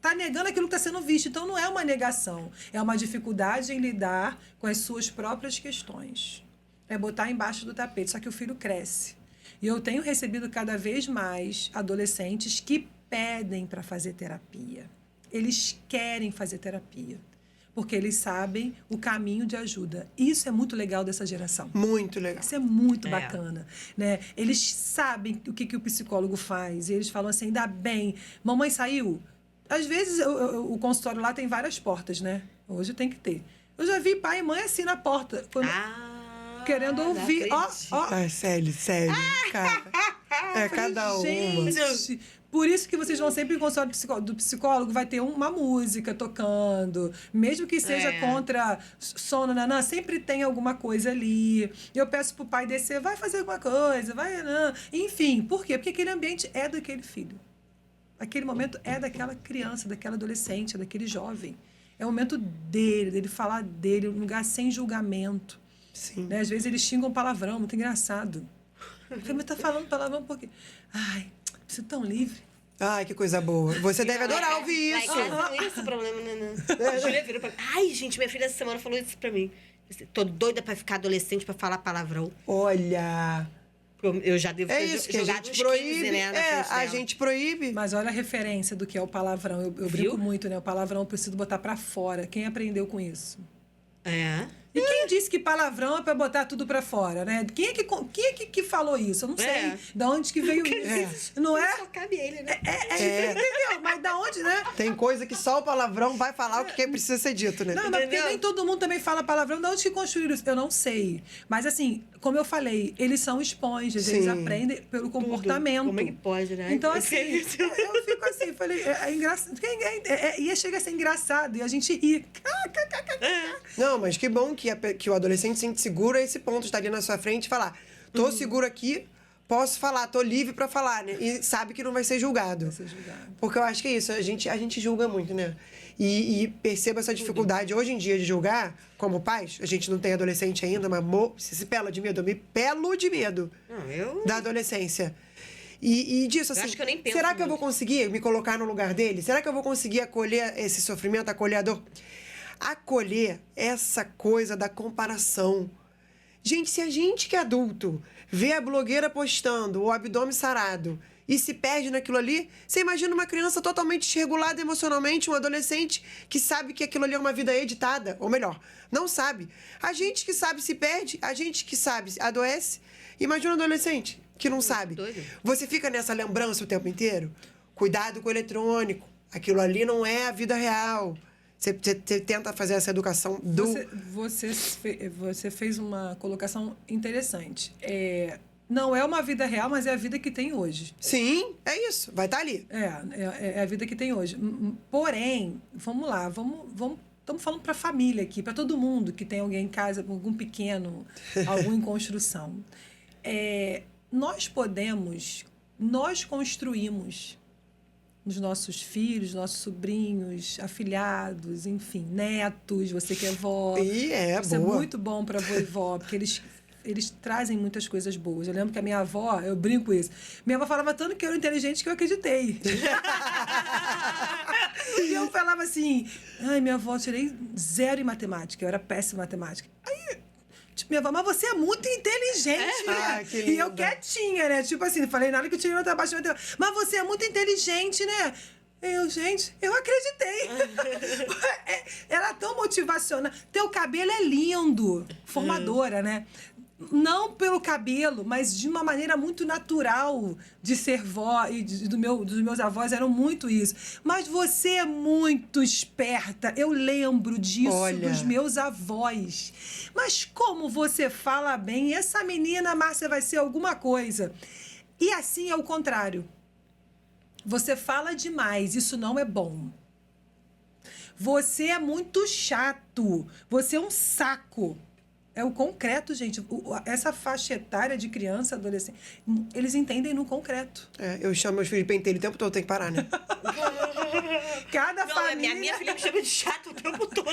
tá negando aquilo que está sendo visto. Então, não é uma negação. É uma dificuldade em lidar com as suas próprias questões. É botar embaixo do tapete. Só que o filho cresce. E eu tenho recebido cada vez mais adolescentes que pedem para fazer terapia. Eles querem fazer terapia. Porque eles sabem o caminho de ajuda. Isso é muito legal dessa geração. Muito legal. Isso é muito bacana, né? Eles sabem o que o psicólogo faz. E eles falam assim, ainda bem, mamãe saiu. Às vezes, o consultório lá tem várias portas, né? Hoje tem que ter. Eu já vi pai e mãe assim na porta. Querendo ouvir. Ó. Ai, sério, cara. É cada uma. Gente, por isso que vocês vão sempre em consultório do psicólogo, vai ter uma música tocando. Mesmo que seja contra sono, nanã, sempre tem alguma coisa ali. Eu peço pro pai descer, vai fazer alguma coisa, vai, nanã. Enfim, por quê? Porque aquele ambiente é daquele filho. Aquele momento é daquela criança, daquela adolescente, daquele jovem. É o momento dele falar dele, um lugar sem julgamento. Sim. Né? Às vezes eles xingam palavrão, muito engraçado. Mas tá falando palavrão porque... Ai, você é tão livre. Ai, que coisa boa. Você deve adorar ouvir isso. Não é esse o problema, não. A Júlia virou pra mim. Ai, gente, minha filha essa semana falou isso pra mim. Tô doida pra ficar adolescente pra falar palavrão. Olha... Eu já devo ter isso que a jogado gente uns proíbe. 15, né, na frente A dela. gente proíbe. Mas olha a referência do que é o palavrão. Eu brinco muito, né? O palavrão eu preciso botar pra fora. Quem aprendeu com isso? E quem disse que palavrão é pra botar tudo pra fora, né? Quem é que falou isso? Eu não sei de onde que veio isso. Não é? Só cabe ele, né? Entendeu? Mas da onde, né? Tem coisa que só o palavrão vai falar o que precisa ser dito, né? Não, mas porque nem todo mundo também fala palavrão. Da onde que construíram isso? Eu não sei. Mas assim, como eu falei, eles são esponjas. Eles Sim. aprendem pelo comportamento. Como é que pode, né? Então, assim, eu fico assim, falei, é engraçado. E chega a ser engraçado. E a gente ri. Não, mas que bom que o adolescente se sente seguro a esse ponto, estar ali na sua frente e falar, tô seguro aqui, posso falar, tô livre pra falar, né? E sabe que não vai ser julgado. Vai ser julgado. Porque eu acho que é isso, a gente julga muito, né? E perceba essa dificuldade hoje em dia de julgar, como pais, a gente não tem adolescente ainda, mas se pela de medo, eu me pelo de medo da adolescência. E disso, assim, acho que eu nem penso será que eu muito. vou conseguir me colocar no lugar dele? Será que eu vou conseguir acolher esse sofrimento, acolher a dor? Acolher essa coisa da comparação. Gente, se a gente que é adulto vê a blogueira postando o abdômen sarado e se perde naquilo ali, você imagina uma criança totalmente desregulada emocionalmente, um adolescente que sabe que aquilo ali é uma vida editada, ou melhor, não sabe. A gente que sabe se perde, a gente que sabe adoece. Imagina um adolescente que não sabe. doido. Você fica nessa lembrança o tempo inteiro. Cuidado com o eletrônico. Aquilo ali não é a vida real. Você tenta fazer essa educação do... Você fez uma colocação interessante. Não é uma vida real, mas é a vida que tem hoje. Sim, é isso. Vai estar ali. É a vida que tem hoje. Porém, vamos lá, estamos falando para a família aqui, para todo mundo que tem alguém em casa, algum pequeno, algum em construção. Nós construímos os nossos filhos, nossos sobrinhos, afilhados, enfim, netos, você que é vó. Isso boa. é muito bom para avô e vó, porque eles trazem muitas coisas boas. Eu lembro que a minha avó, eu brinco isso, minha avó falava tanto que eu era inteligente que eu acreditei. E eu falava assim, ai, minha avó, eu tirei 0 em matemática, eu era péssima em matemática. Aí, Tipo, minha avó, mas você é muito inteligente, né? Ah, que E eu linda. quietinha, né? Tipo assim, não falei nada que eu tirei nota baixa. Mas você é muito inteligente, né? Gente, eu acreditei. Ela é tão motivacional. Teu cabelo é lindo. Formadora, né? Não pelo cabelo, mas de uma maneira muito natural de ser vó e dos meus avós eram muito isso. Mas você é muito esperta. Eu lembro disso Olha. dos meus avós. Mas como você fala bem, essa menina, Márcia, vai ser alguma coisa. E assim é o contrário. Você fala demais, isso não é bom. Você é muito chato. Você é um saco. É o concreto, gente. Essa faixa etária de criança, adolescente, eles entendem no concreto. Eu chamo meus filhos de pentelho o tempo todo, tem que parar, né? Cada Não, família... minha filha me chama de chato o tempo todo.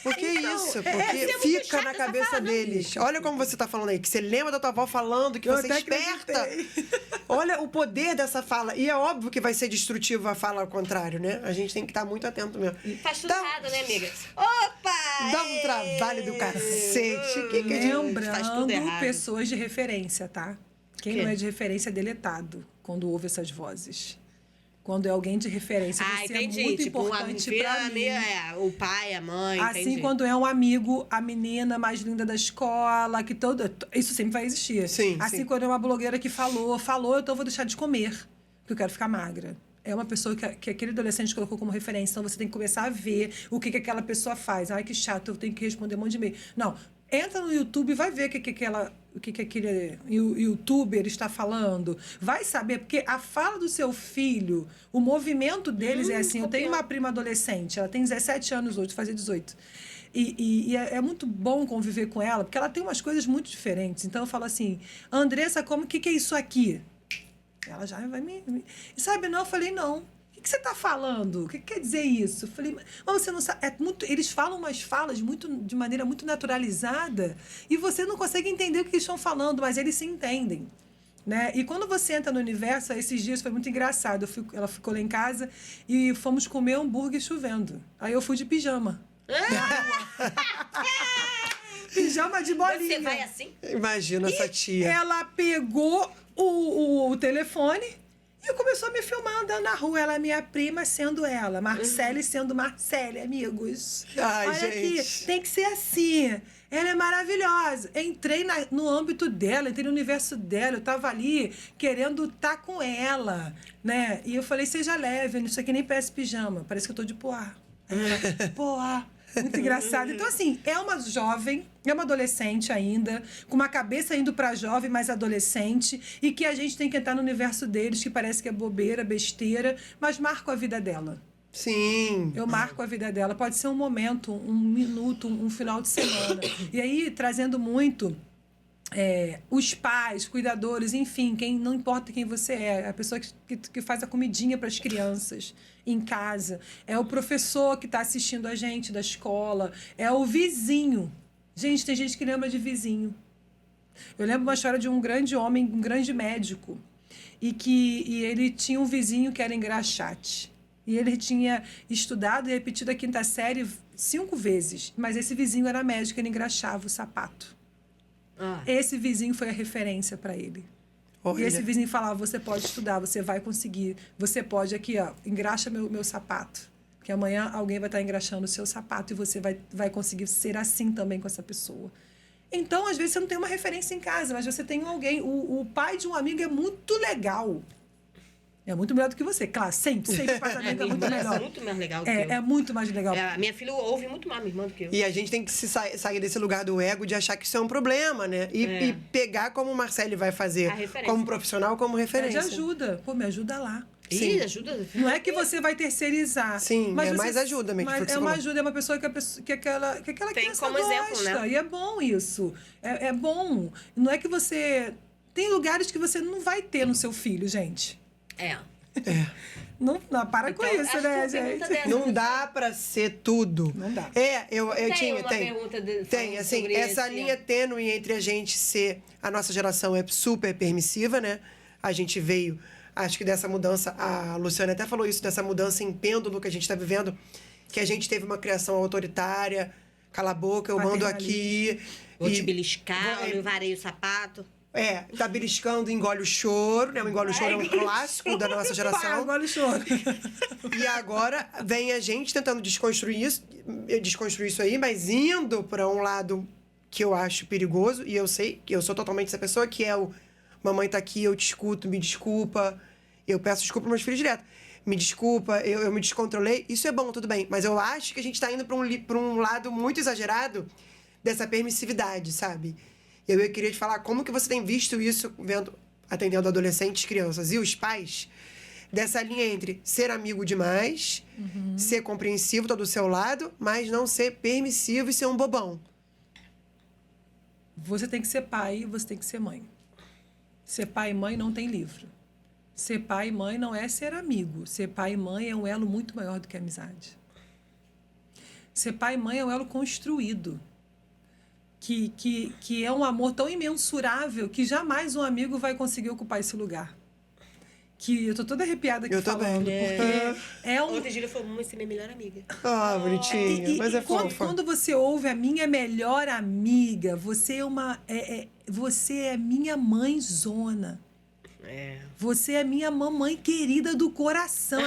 Por que Então, isso? é Porque muito fica chato na essa cabeça fala, não, deles. bicho. Olha como você tá falando aí, que você lembra da tua avó falando que Eu você é até esperta. acreditei. Olha o poder dessa fala. E é óbvio que vai ser destrutivo a fala ao contrário, né? A gente tem que estar muito atento mesmo. Faz tudo Então, errado, né, amiga? Opa! dá um trabalho do cacete. Que a gente... Faz tudo Lembrando errado. pessoas de referência, tá? Quem Quê? não é de referência é deletado quando ouve essas vozes. Quando é alguém de referência, você Entendi. é muito Tipo, importante filho, pra mim. o pai, a mãe, Assim, entendi. quando é um amigo, a menina mais linda da escola, que toda... Isso sempre vai existir. Sim, assim, sim. quando é uma blogueira que falou, então eu vou deixar de comer, porque eu quero ficar magra. É uma pessoa que aquele adolescente colocou como referência. Então, você tem que começar a ver o que aquela pessoa faz. Ai, que chato, eu tenho que responder um monte de e-mail. Não, entra no YouTube e vai ver o que aquele youtuber está falando. Vai saber, porque a fala do seu filho, o movimento deles é assim. Eu tenho uma prima adolescente, ela tem 17 anos hoje, fazer 18. E é muito bom conviver com ela, porque ela tem umas coisas muito diferentes. Então, eu falo assim, Andressa, o que é isso aqui? Ela já vai me... E sabe, não, eu falei, não. O que você está falando? O que quer dizer isso? Eu falei, mas você não sabe. Eles falam umas falas de maneira muito naturalizada e você não consegue entender o que eles estão falando, mas eles se entendem. Né? E quando você entra no universo, esses dias foi muito engraçado. Ela ficou lá em casa e fomos comer hambúrguer chovendo. Aí eu fui de pijama. Pijama de bolinha. Você vai assim? Imagina essa tia. Ela pegou o telefone e começou a me filmar andando na rua. Ela é minha prima sendo ela. Marcele sendo Marcele, amigos. Ai, Olha gente. aqui, tem que ser assim. Ela é maravilhosa. Entrei no âmbito dela, entrei no universo dela. Eu tava ali querendo estar com ela, né? E eu falei, seja leve, isso aqui nem parece pijama. Parece que eu tô de poá. Poá. Muito engraçado. Então, assim, é uma jovem, é uma adolescente ainda, com uma cabeça indo para jovem, mas adolescente, e que a gente tem que entrar no universo deles, que parece que é bobeira, besteira, mas marco a vida dela. Sim. Eu marco a vida dela. Pode ser um momento, um minuto, um final de semana. E aí, trazendo muito... os pais, cuidadores, enfim, não importa quem você é, a pessoa que faz a comidinha para as crianças em casa, é o professor que está assistindo a gente da escola, é o vizinho. Gente, tem gente que lembra de vizinho. Eu lembro uma história de um grande homem, um grande médico, e ele tinha um vizinho que era engraxate. E ele tinha estudado e repetido a 5ª série 5 vezes, mas esse vizinho era médico, ele engraxava o sapato. Esse vizinho foi a referência para ele. Olha. E esse vizinho falava, você pode estudar, você vai conseguir, você pode aqui, ó, engraxa meu sapato. Porque amanhã alguém vai estar engraxando o seu sapato e você vai conseguir ser assim também com essa pessoa. Então, às vezes, você não tem uma referência em casa, mas você tem alguém. O pai de um amigo é muito legal. É muito melhor do que você. Claro, sempre o pai é muito melhor. É muito mais legal do que eu. É muito mais legal. A minha filha ouve muito mais minha irmã do que eu. E a gente tem que sair desse lugar do ego de achar que isso é um problema, né? E pegar como o Marcele vai fazer, A referência. como profissional, como referência. Pede ajuda. Pô, me ajuda lá. Sim. Ih, ajuda. Não é que você vai terceirizar. Sim, mas é você- mais ajuda mesmo, foi o Mas que você é uma falou. ajuda, é uma pessoa que aquela Tem criança como gosta. exemplo, né? E é bom isso. É bom. Não é que você... Tem lugares que você não vai ter no seu filho, gente. Não, para com Então, isso, acho né, que a pergunta gente? dela- Não dá pra ser tudo. Não dá. Eu Tem tinha, uma tem. pergunta Tem, falando assim, sobre essa esse- linha tênue entre a gente ser... A nossa geração é super permissiva, né? A gente veio, acho que dessa mudança... A Luciana até falou isso, dessa mudança em pêndulo que a gente está vivendo, que a gente teve uma criação autoritária, cala a boca, eu mando aqui... Vou te beliscar, eu levarei o sapato. Tá beliscando, engole o choro, né? O engole o choro é um clássico da nossa geração. Engole o choro. E agora vem a gente tentando desconstruir isso aí, mas indo para um lado que eu acho perigoso, e eu sei que eu sou totalmente essa pessoa que é o mamãe tá aqui, eu te escuto, me desculpa. Eu peço desculpa pros meus filhos direto. Me desculpa, eu me descontrolei. Isso é bom, tudo bem. Mas eu acho que a gente tá indo pra um lado muito exagerado dessa permissividade, sabe? Eu queria te falar como que você tem visto isso, atendendo adolescentes, crianças e os pais, dessa linha entre ser amigo demais, ser compreensivo, tá do seu lado, mas não ser permissivo e ser um bobão. Você tem que ser pai e você tem que ser mãe. Ser pai e mãe não tem livro. Ser pai e mãe não é ser amigo. Ser pai e mãe é um elo muito maior do que a amizade. Ser pai e mãe é um elo construído. Que é um amor tão imensurável que jamais um amigo vai conseguir ocupar esse lugar. Que eu tô toda arrepiada aqui falando. Porque é um... Outra Júlia falou, você é minha melhor amiga. Bonitinha. Mas é fofo. Quando você ouve a minha melhor amiga, você você é minha mãezona. Você é minha mamãe querida do coração.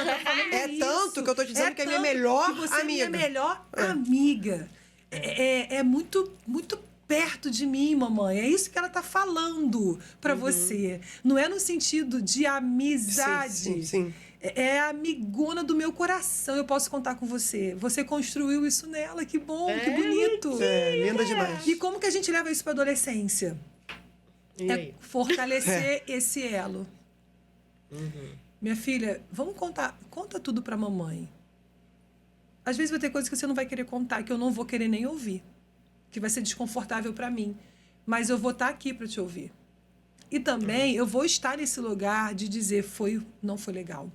Tanto que eu tô te dizendo que é minha melhor amiga. Você é minha melhor amiga. É muito, muito perto de mim, mamãe. É isso que ela tá falando pra você. Não é no sentido de amizade. Sim. É a amigona do meu coração. Eu posso contar com você. Você construiu isso nela. Que bom, que bonito. Linda demais. E como que a gente leva isso pra adolescência? Fortalecer esse elo. Minha filha, vamos conta tudo pra mamãe. Às vezes vai ter coisas que você não vai querer contar, que eu não vou querer nem ouvir. Que vai ser desconfortável pra mim. Mas eu vou estar aqui pra te ouvir. E também eu vou estar nesse lugar de dizer não foi legal.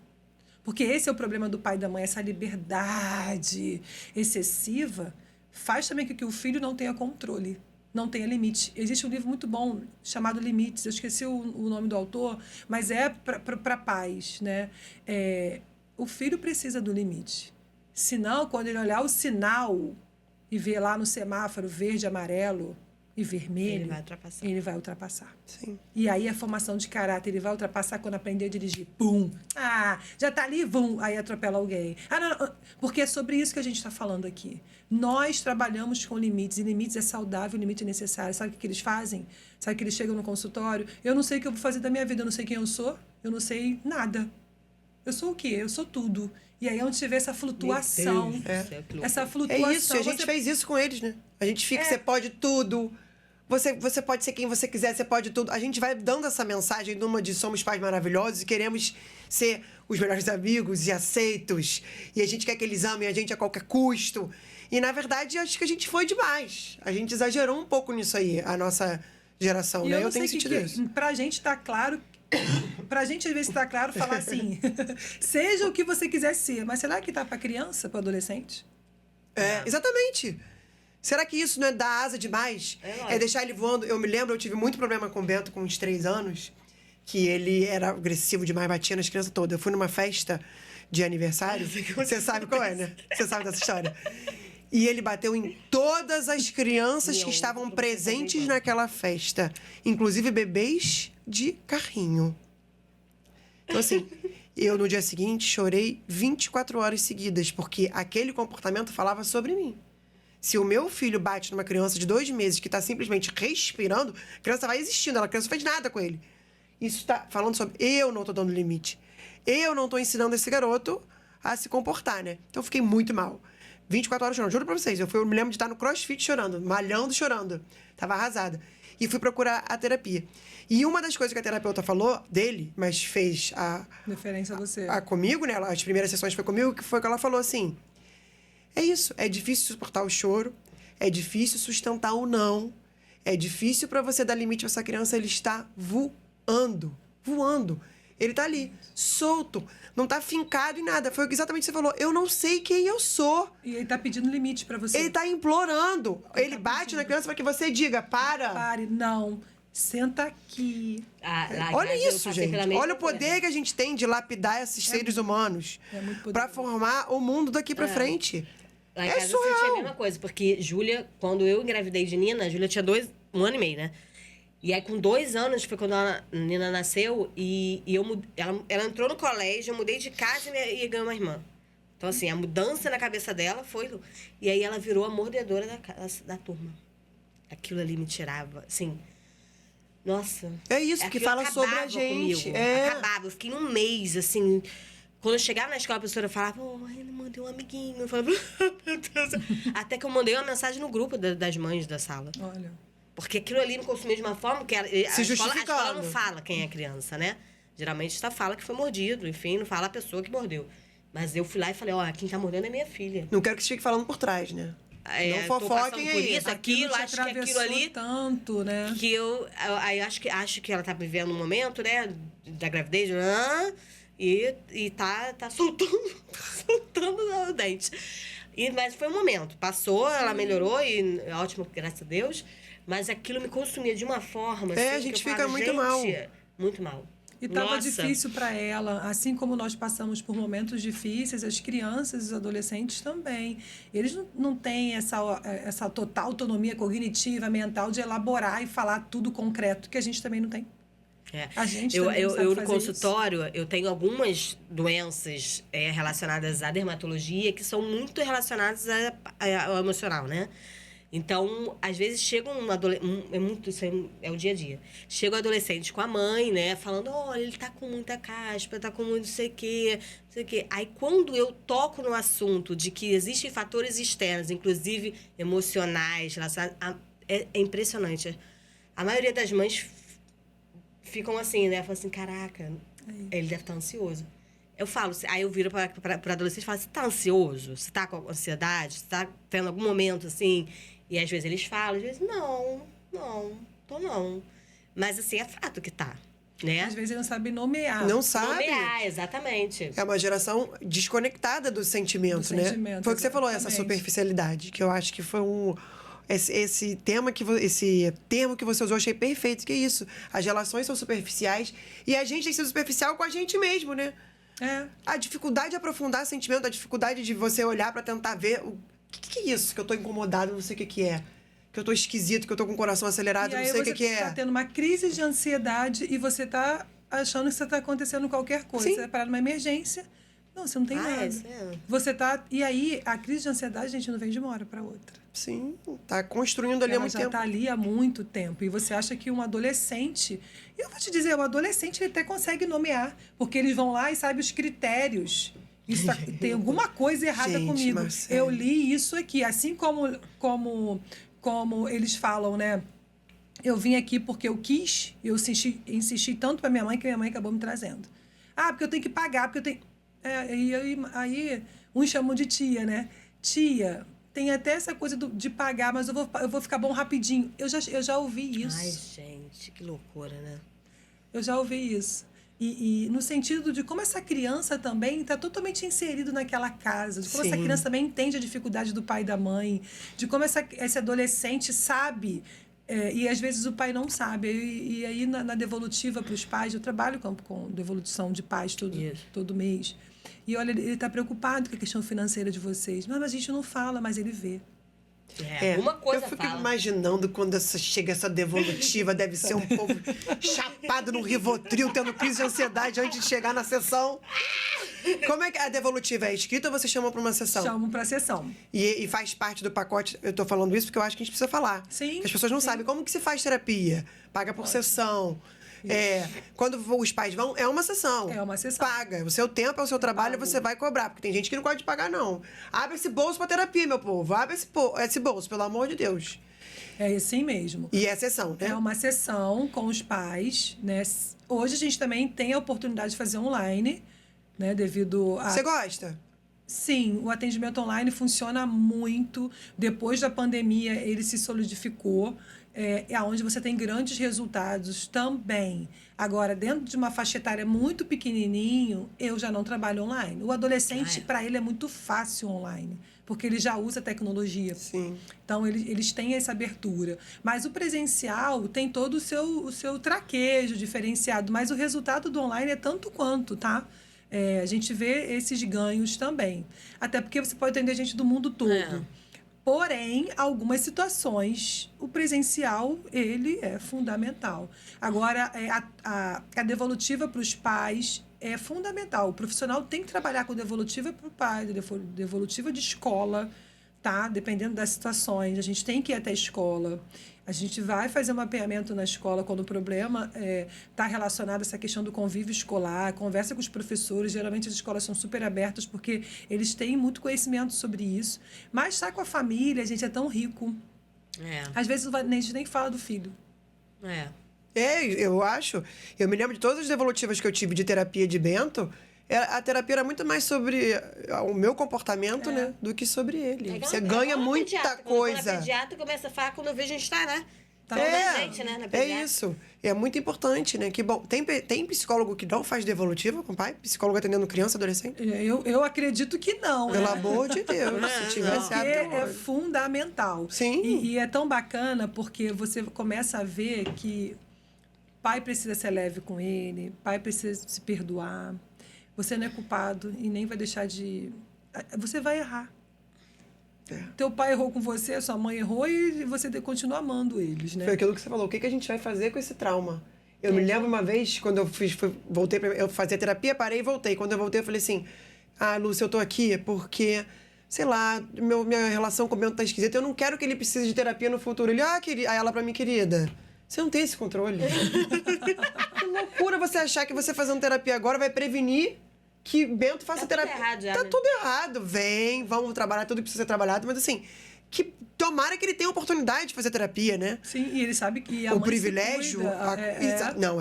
Porque esse é o problema do pai e da mãe. Essa liberdade excessiva faz também com que o filho não tenha controle. Não tenha limite. Existe um livro muito bom chamado Limites. Eu esqueci o nome do autor, mas é para pais, né? O filho precisa do limite. Senão, quando ele olhar o sinal e ver lá no semáforo verde, amarelo e vermelho, ele vai ultrapassar. Sim. E aí a formação de caráter, ele vai ultrapassar quando aprender a dirigir. Pum! Já tá ali, vum! Aí atropela alguém. Não. Porque é sobre isso que a gente está falando aqui. Nós trabalhamos com limites, e limites é saudável, limite é necessário. Sabe o que eles fazem? Sabe que eles chegam no consultório? Eu não sei o que eu vou fazer da minha vida, eu não sei quem eu sou, eu não sei nada. Eu sou o quê? Eu sou tudo. E aí é onde você vê essa flutuação. Essa flutuação. É isso, a gente fez isso com eles, né? A gente fica, você pode tudo. Você pode ser quem você quiser, você pode tudo. A gente vai dando essa mensagem numa de somos pais maravilhosos e queremos ser os melhores amigos e aceitos. E a gente quer que eles amem a gente a qualquer custo. E, na verdade, acho que a gente foi demais. A gente exagerou um pouco nisso aí, a nossa geração, né? Eu tenho sentido isso. Pra gente tá claro... Pra gente, às vezes, tá claro falar assim... seja o que você quiser ser. Mas será que tá pra criança, pra adolescente? Exatamente. Será que isso não é dar asa demais? É deixar ele voando. Eu me lembro, eu tive muito problema com o Bento com uns 3 anos, que ele era agressivo demais, batia nas crianças todas. Eu fui numa festa de aniversário. Você sabe qual é, né? Você sabe dessa história. E ele bateu em todas as crianças que estavam presentes naquela festa. Inclusive bebês de carrinho. Então, assim, eu no dia seguinte chorei 24 horas seguidas, porque aquele comportamento falava sobre mim. Se o meu filho bate numa criança de 2 meses que está simplesmente respirando, a criança vai existindo, a criança não fez nada com ele. Isso está falando sobre eu não estou dando limite. Eu não estou ensinando esse garoto a se comportar, né? Então eu fiquei muito mal. 24 horas chorando, juro pra vocês. Eu me lembro de estar no CrossFit chorando, malhando chorando. Tava arrasada. E fui procurar a terapia. E uma das coisas que a terapeuta falou dele, mas fez referência a você. Comigo, né? As primeiras sessões foi comigo, que foi que ela falou assim: é isso, é difícil suportar o choro, é difícil sustentar o não, é difícil para você dar limite pra essa criança, ele está voando. Ele tá ali, solto, não tá fincado em nada. Foi exatamente o que você falou. Eu não sei quem eu sou. E ele tá pedindo limite pra você. Ele tá implorando. Ele bate na criança para que você diga, para. Pare, não. Senta aqui. Olha isso, gente. Olha o poder que a gente tem de lapidar esses seres humanos. É muito poderoso. Pra formar o mundo daqui pra frente. Lá em É casa eu senti a surreal. mesma coisa, porque Júlia, quando eu engravidei de Nina, Júlia tinha 1 ano e meio, né? E aí, com 2 anos, foi quando a Nina nasceu e ela entrou no colégio, eu mudei de casa e ganhou uma irmã. Então, assim, a mudança na cabeça dela foi... E aí, ela virou a mordedora da turma. Aquilo ali me tirava, assim... Nossa. É isso que aquilo fala sobre a acabava gente. comigo. É. Acabava. Eu fiquei um mês, assim... Quando eu chegava na escola, a professora falava... Oh, eu mandei um amiguinho. Eu falava... Meu Deus. Até que eu mandei uma mensagem no grupo das mães da sala. Olha. Porque aquilo ali me consumiu de uma forma que a escola não fala quem é a criança, né? Geralmente só fala que foi mordido, enfim, não fala a pessoa que mordeu. Mas eu fui lá e falei, ó, quem tá mordendo é minha filha. Não quero que você fique falando por trás, né? Não fofoquem por aí. isso, aquilo, te acho que aquilo atravessou ali... tanto, né? Que aí acho que ela tá vivendo um momento, né? Da gravidez, e tá soltando o dente. Mas foi um momento. Passou, ela melhorou, e ótimo, graças a Deus. Mas aquilo me consumia de uma forma, assim, a gente que eu fica falava, muito gente, mal. muito mal. E estava Nossa. difícil para ela, assim como nós passamos por momentos difíceis, as crianças e os adolescentes também. Eles não têm essa total autonomia cognitiva, mental, de elaborar e falar tudo concreto, que a gente também não tem. É. A gente também não sabe eu no fazer consultório, eu tenho algumas doenças relacionadas à dermatologia que são muito relacionadas ao emocional, né? Então, às vezes chega é o dia a dia. Chega o adolescente com a mãe, né? Falando, olha, ele tá com muita caspa, tá com muito não sei o quê, não sei o quê. Aí, quando eu toco no assunto de que existem fatores externos, inclusive emocionais, relacionados... É impressionante. A maioria das mães ficam assim, né? Falam assim, caraca, ele deve estar ansioso. Eu falo, aí eu viro para adolescente e falo, você tá ansioso? Você tá com ansiedade? Você tá tendo algum momento assim... E às vezes eles falam, às vezes, não, tô não. Mas assim, é fato que tá, né? Às vezes ele não sabe nomear. Não sabe. Nomear, exatamente. É uma geração desconectada do sentimento, né? sentimento, Foi o que você falou, essa exatamente. superficialidade, que eu acho que foi esse termo que você usou, eu achei perfeito, que é isso. As relações são superficiais e a gente tem sido superficial com a gente mesmo, né? É. A dificuldade de aprofundar sentimento, a dificuldade de você olhar pra tentar ver o que é isso, que eu tô incomodado, não sei o que é. Que eu tô esquisito, que eu tô com o coração acelerado, E não aí sei o você que é. tá tendo uma crise de ansiedade e você tá achando que você tá acontecendo qualquer coisa. Sim. Você vai parar numa emergência. Não, você não tem nada. Isso é. Você tá... E aí, a crise de ansiedade, gente, não vem de uma hora para outra. Sim, tá construindo ali há Ela muito já tempo. tá ali há muito tempo. E você acha que um adolescente... Eu vou te dizer, o adolescente ele até consegue nomear. Porque eles vão lá e sabem os critérios. Isso tem alguma coisa errada Gente, comigo. Marcelo. Eu li isso aqui. Assim como eles falam, né? Eu vim aqui porque eu quis. Eu insisti tanto para minha mãe que minha mãe acabou me trazendo. Ah, porque eu tenho que pagar, porque eu tenho... aí uns chamam de tia, né? Tia, tem até essa coisa de pagar, mas eu vou ficar bom rapidinho. Eu já ouvi isso. Ai, gente, que loucura, né? Eu já ouvi isso. E no sentido de como essa criança também está totalmente inserido naquela casa, de como essa Sim. criança também entende a dificuldade do pai e da mãe, de como esse adolescente sabe, e às vezes o pai não sabe. E aí na devolutiva para os pais, eu trabalho com devolução de pais todo mês. E olha, ele está preocupado com a questão financeira de vocês. Mas a gente não fala, mas ele vê. Alguma coisa eu fico fala. imaginando quando chega essa devolutiva, deve ser um povo chapado no Rivotril, tendo crise de ansiedade antes de chegar na sessão. Como é que a devolutiva é escrita ou você chama para uma sessão? Chamam para sessão. E faz parte do pacote, eu tô falando isso porque eu acho que a gente precisa falar. Sim, Que as pessoas não sim. sabem como que se faz terapia. Paga por sessão. Quando os pais vão, é uma sessão. É uma sessão. Paga. O seu tempo é o seu trabalho, você vai cobrar. Porque tem gente que não pode pagar, não. Abre esse bolso pra terapia, meu povo. Abre esse bolso, pelo amor de Deus. É assim mesmo. E é sessão, né? É uma sessão com os pais, né? Hoje a gente também tem a oportunidade de fazer online, né? Devido a... Você gosta? Sim, o atendimento online funciona muito. Depois da pandemia, ele se solidificou. É onde você tem grandes resultados também. Agora, dentro de uma faixa etária muito pequenininho, eu já não trabalho online. O adolescente, para ele, é muito fácil online, porque ele já usa tecnologia. Sim. Então, eles têm essa abertura. Mas o presencial tem todo o seu traquejo diferenciado, mas o resultado do online é tanto quanto, tá? a gente vê esses ganhos também. Até porque você pode atender gente do mundo todo. É. Porém, algumas situações, o presencial, ele é fundamental. Agora, a devolutiva para os pais é fundamental. O profissional tem que trabalhar com devolutiva para o pai, devolutiva de escola, tá? Dependendo das situações. A gente tem que ir até a escola. A gente vai fazer um mapeamento na escola quando o problema está relacionado a essa questão do convívio escolar, conversa com os professores. Geralmente as escolas são super abertas porque eles têm muito conhecimento sobre isso. Mas estar com a família, a gente é tão rico. Às vezes a gente nem fala do filho. Eu acho. Eu me lembro de todas as devolutivas que eu tive de terapia de Bento. A terapia era muito mais sobre o meu comportamento, né? Do que sobre ele. Você ganha muita coisa. Quando a pediatra começa a falar, quando eu vejo a gente tá, né? Tá da gente, né? Na pediatra. É isso. É muito importante, né? Que bom. Tem psicólogo que não faz devolutiva com o pai? Psicólogo atendendo criança, adolescente? Eu acredito que não. Pelo amor de Deus. Se tivesse porque é fundamental. Sim. E é tão bacana porque você começa a ver que pai precisa ser leve com ele, pai precisa se perdoar. Você não é culpado e nem vai deixar de... Você vai errar. Teu pai errou com você, sua mãe errou e você continua amando eles, né? Foi aquilo que você falou. O que a gente vai fazer com esse trauma? Eu me lembro uma vez, quando eu voltei, eu fazia terapia, parei e voltei. Quando eu voltei, eu falei assim, Lúcia, eu tô aqui porque, sei lá, minha relação com o Bento tá esquisita. Eu não quero que ele precise de terapia no futuro. Ele, querida. Aí ela pra mim, querida... Você não tem esse controle. Que loucura você achar que você fazendo terapia agora vai prevenir que Bento faça terapia. Tudo errado já, tá né? tudo errado. Vamos trabalhar tudo que precisa ser trabalhado. Mas assim, que tomara que ele tenha a oportunidade de fazer terapia, né? Sim, e ele sabe que a o mãe privilégio.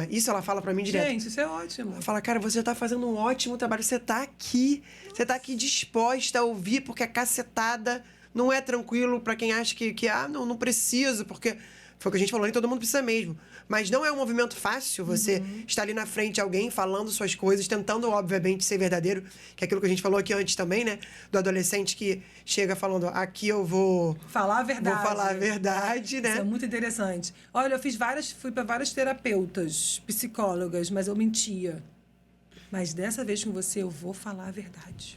Isso ela fala pra mim direto. Gente, isso é ótimo. Ela fala, cara, você já tá fazendo um ótimo trabalho. Você tá aqui. Você tá aqui disposta a ouvir, porque a cacetada não é tranquilo pra quem acha que não preciso, porque... Foi o que a gente falou, nem todo mundo precisa mesmo. Mas não é um movimento fácil você estar ali na frente de alguém, falando suas coisas, tentando, obviamente, ser verdadeiro. Que é aquilo que a gente falou aqui antes também, né? Do adolescente que chega falando, aqui eu vou... Falar a verdade. Vou falar a verdade, né? Isso é muito interessante. Olha, fui para várias terapeutas, psicólogas, mas eu mentia. Mas dessa vez com você, eu vou falar a verdade.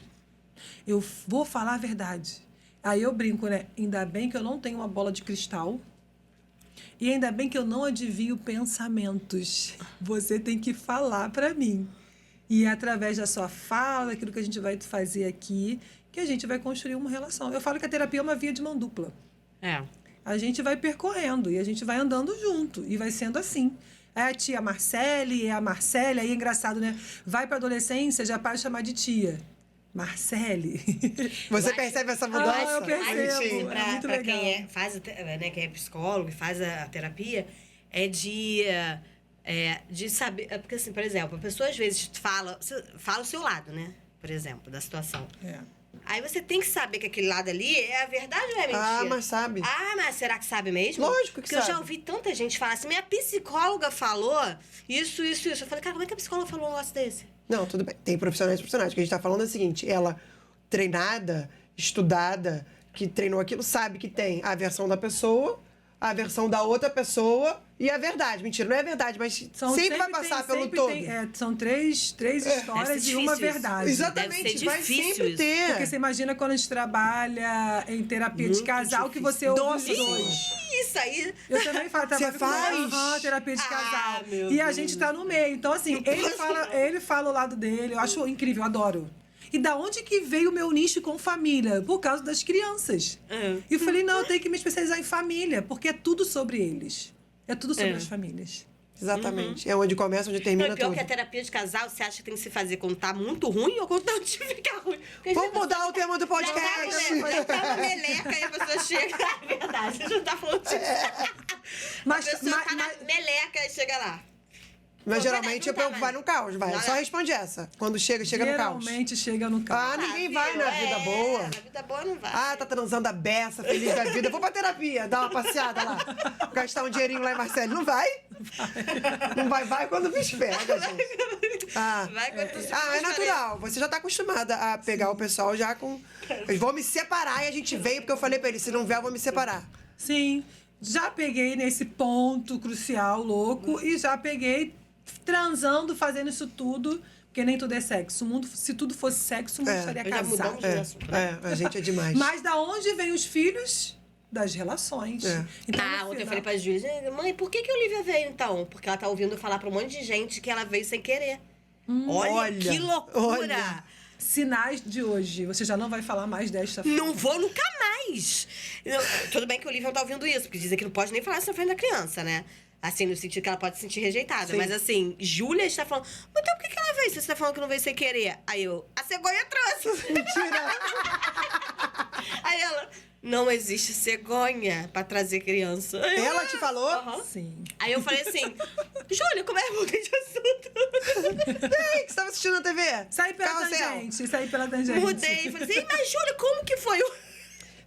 Eu vou falar a verdade. Aí eu brinco, né? Ainda bem que eu não tenho uma bola de cristal. E ainda bem que eu não adivinho pensamentos. Você tem que falar para mim. E é através da sua fala, daquilo que a gente vai fazer aqui, que a gente vai construir uma relação. Eu falo que a terapia é uma via de mão dupla. A gente vai percorrendo e a gente vai andando junto. E vai sendo assim. É a tia Marcele, é a Marcele. Aí é engraçado, né? Vai para adolescência, já para de chamar de tia. Marcele. Você percebe essa mudança? Eu percebo. Para quem quem é psicólogo e faz a terapia, é de saber... Porque, assim, por exemplo, a pessoa às vezes fala o seu lado, né? Por exemplo, da situação. Aí você tem que saber que aquele lado ali é a verdade ou é mentira? Mas sabe. Mas será que sabe mesmo? Lógico que Porque sabe. eu já ouvi tanta gente falar assim, minha psicóloga falou isso. Eu falei, cara, como é que a psicóloga falou um negócio desse? Não, tudo bem. Tem profissionais. O que a gente está falando é o seguinte, ela treinada, estudada, que treinou aquilo, sabe que tem a versão da pessoa, a versão da outra pessoa e a verdade. Mentira, não é verdade, mas sempre vai passar pelo todo. São três histórias e uma verdade. Exatamente, vai sempre isso. ter. Porque você imagina quando a gente trabalha em terapia de casal, que você ouve os dois. Isso aí. Eu também faço terapia de casal. E a gente tá no meio. Então, assim, ele fala o lado dele. Eu acho incrível, eu adoro. E da onde que veio o meu nicho com família? Por causa das crianças. E eu falei, não, eu tenho que me especializar em família, porque é tudo sobre eles. É tudo sobre as famílias. Exatamente. É onde começa, onde termina pior tudo. que a terapia de casal, você acha que tem que se fazer quando tá muito ruim ou quando tá onde fica ruim? Vamos mudar o tema do podcast. Já tá uma meleca e a pessoa chega... É verdade, a gente tá falando disso. A pessoa tá na meleca e chega lá. Mas geralmente vai no caos, vai. Só responde essa. Quando chega no caos. Geralmente chega no caos. Ninguém vai na vida boa. Na vida boa não vai. Tá transando a beça, feliz da vida. Vou pra terapia, dar uma passeada lá. Gastar um dinheirinho lá em Marcelo. Não vai? Não vai quando o bicho pega, gente. Vai quando é natural. Você já tá acostumada a pegar o pessoal já com... Eu vou me separar e a gente veio, porque eu falei pra ele, se não vier, eu vou me separar. Sim. Já peguei nesse ponto crucial, louco, e já peguei transando, fazendo isso tudo, porque nem tudo é sexo. O mundo, se tudo fosse sexo, o mundo estaria já mudamos casado. de assunto, né? A gente é demais. Mas da onde vêm os filhos? Das relações. Então, no Ontem eu final- falei pra Júlia, mãe, por que a Olivia veio então? Porque ela tá ouvindo eu falar pra um monte de gente que ela veio sem querer. Olha, que loucura! olha. Sinais de hoje. Você já não vai falar mais desta forma. Não vou nunca mais. Tudo bem que a Olivia não tá ouvindo isso, porque dizem que não pode nem falar isso na frente da criança, né? Assim, no sentido que ela pode se sentir rejeitada. Sim. Mas assim, Júlia está falando, mas então por que ela veio se você tá falando que não veio sem querer? Aí eu, a cegonha trouxe. Mentira! Aí ela, não existe cegonha pra trazer criança. Aí eu, Ela te falou? Aham. Sim. Aí eu falei assim, Júlia, como é que eu mudei de assunto? E aí, que você tava assistindo na TV? Sai pela Carrossel. tangente. Sai pela tangente. Mudei. Falei assim, mas Júlia, como que foi?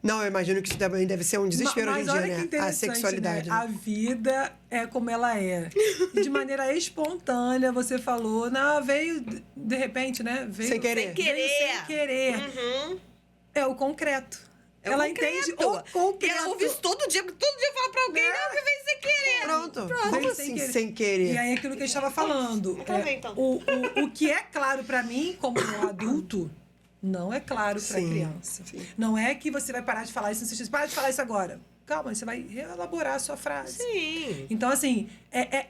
Não, eu imagino que isso também deve ser um desespero Mas hoje em olha dia, que né? interessante, A sexualidade. né? A vida é como ela é. E de maneira espontânea, você falou, não, veio de repente, né? Veio, Sem querer. Sem querer. Veio sem querer. Uhum. É o concreto. É o ela concreto. entende o concreto. E ela ouve isso todo dia, porque todo dia fala pra alguém, não, que veio sem querer. Pronto. Veio Como assim, sem querer? E aí, aquilo que a gente estava falando. Então vem, então. O que é claro para mim, como um adulto, não é claro para a Sim, criança. sim. Não é que você vai parar de falar isso, para de falar isso agora. Calma, você vai reelaborar a sua frase. Sim. Então, assim,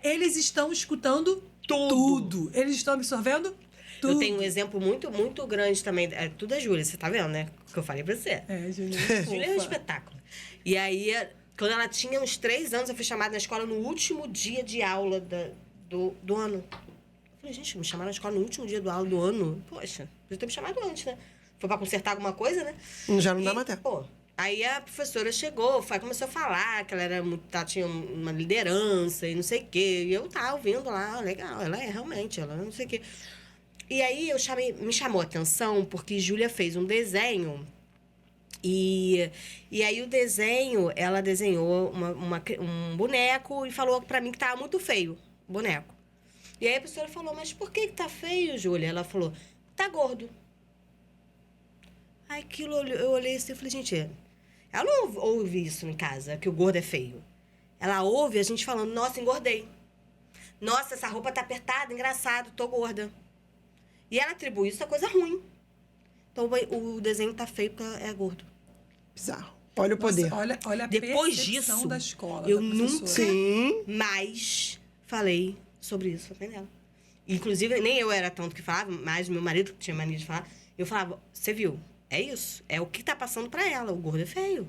eles estão escutando tudo. Eles estão absorvendo tudo. Eu tenho um exemplo muito, muito grande também. Tudo é Júlia, você tá vendo, né? O que eu falei pra você. Júlia. Júlia é um espetáculo. E aí, quando ela tinha uns 3 anos, eu fui chamada na escola no último dia de aula do ano. Eu falei, gente, me chamaram na escola no último dia do aula do ano? Poxa, podia ter me chamado antes, né? Foi pra consertar alguma coisa, né? Já não dá matéria. Pô, aí a professora chegou, começou a falar que ela tinha uma liderança e não sei o quê. E eu tava ouvindo lá, legal, ela é realmente, ela não sei o quê. E aí me chamou a atenção porque Júlia fez um desenho e aí o desenho, ela desenhou um boneco e falou pra mim que tava muito feio o boneco. E aí a professora falou, mas por que tá feio, Júlia? Ela falou, tá gordo. Aí aquilo, eu olhei assim e falei, gente, ela não ouve isso em casa, que o gordo é feio. Ela ouve a gente falando, nossa, engordei. Nossa, essa roupa tá apertada, engraçado, tô gorda. E ela atribui isso a coisa ruim. Então o desenho tá feio porque é gordo. Bizarro. Olha o poder. Nossa, olha a Depois percepção disso, da escola, eu da professora. nunca Sim. mais falei sobre isso com ela. Inclusive, nem eu era tanto que falava, mas meu marido, que tinha mania de falar, eu falava, você viu? É isso. É o que tá passando pra ela. O gordo é feio.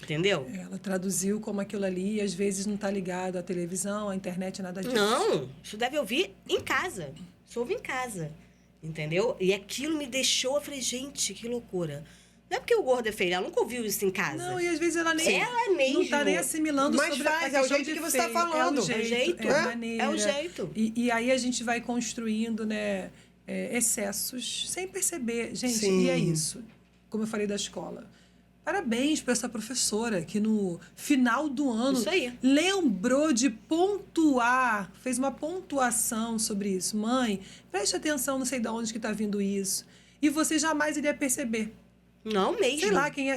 Entendeu? Ela traduziu como aquilo ali e às vezes não tá ligado à televisão, à internet, nada disso. Não. Isso deve ouvir em casa. Isso ouve em casa. Entendeu? E aquilo me deixou... Eu falei, gente, que loucura. Não é porque o gordo é feio. Ela nunca ouviu isso em casa. Não, e às vezes ela nem... Ela mesmo. Não tá nem assimilando Mas sobre faz, a é o questão jeito de que você tá feio. falando. É o jeito, É? é a maneira. É o jeito. E aí a gente vai construindo, né, excessos sem perceber. Gente, Sim. e é isso. Como eu falei da escola. Parabéns para essa professora que no final do ano Isso aí. lembrou de pontuar, fez uma pontuação sobre isso. Mãe, preste atenção, não sei de onde que está vindo isso. E você jamais iria perceber. Não mesmo. Sei lá quem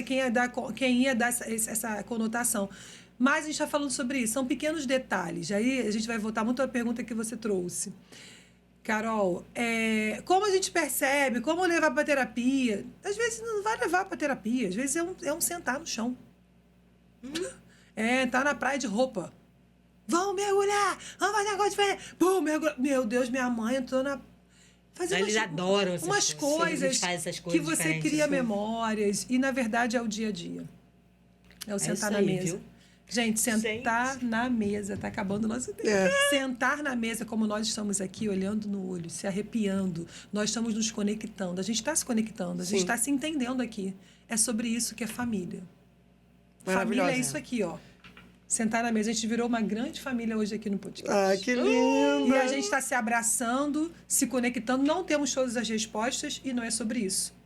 ia dar essa conotação. Mas a gente está falando sobre isso. São pequenos detalhes. Aí a gente vai voltar muito à pergunta que você trouxe. Carol, como a gente percebe, como levar para terapia? Às vezes não vai levar para terapia, às vezes é um sentar no chão. Tá na praia de roupa. Vamos mergulhar, vamos fazer negócio diferente. Pum, mergulhar. Meu Deus, minha mãe entrou na... Eles adoram essas umas coisas. A gente coisas faz essas que coisas você diferentes, cria assim. memórias e, na verdade, é o dia a dia. É o sentar isso na aí, mesa. viu? Gente, sentar na mesa, tá acabando o nosso tempo. Sentar na mesa, como nós estamos aqui, olhando no olho, se arrepiando, nós estamos nos conectando. A gente está se conectando, a gente está se entendendo aqui. É sobre isso que é família. Família é isso aqui, ó. Sentar na mesa. A gente virou uma grande família hoje aqui no podcast. Ah, que lindo! E a gente está se abraçando, se conectando. Não temos todas as respostas e não é sobre isso.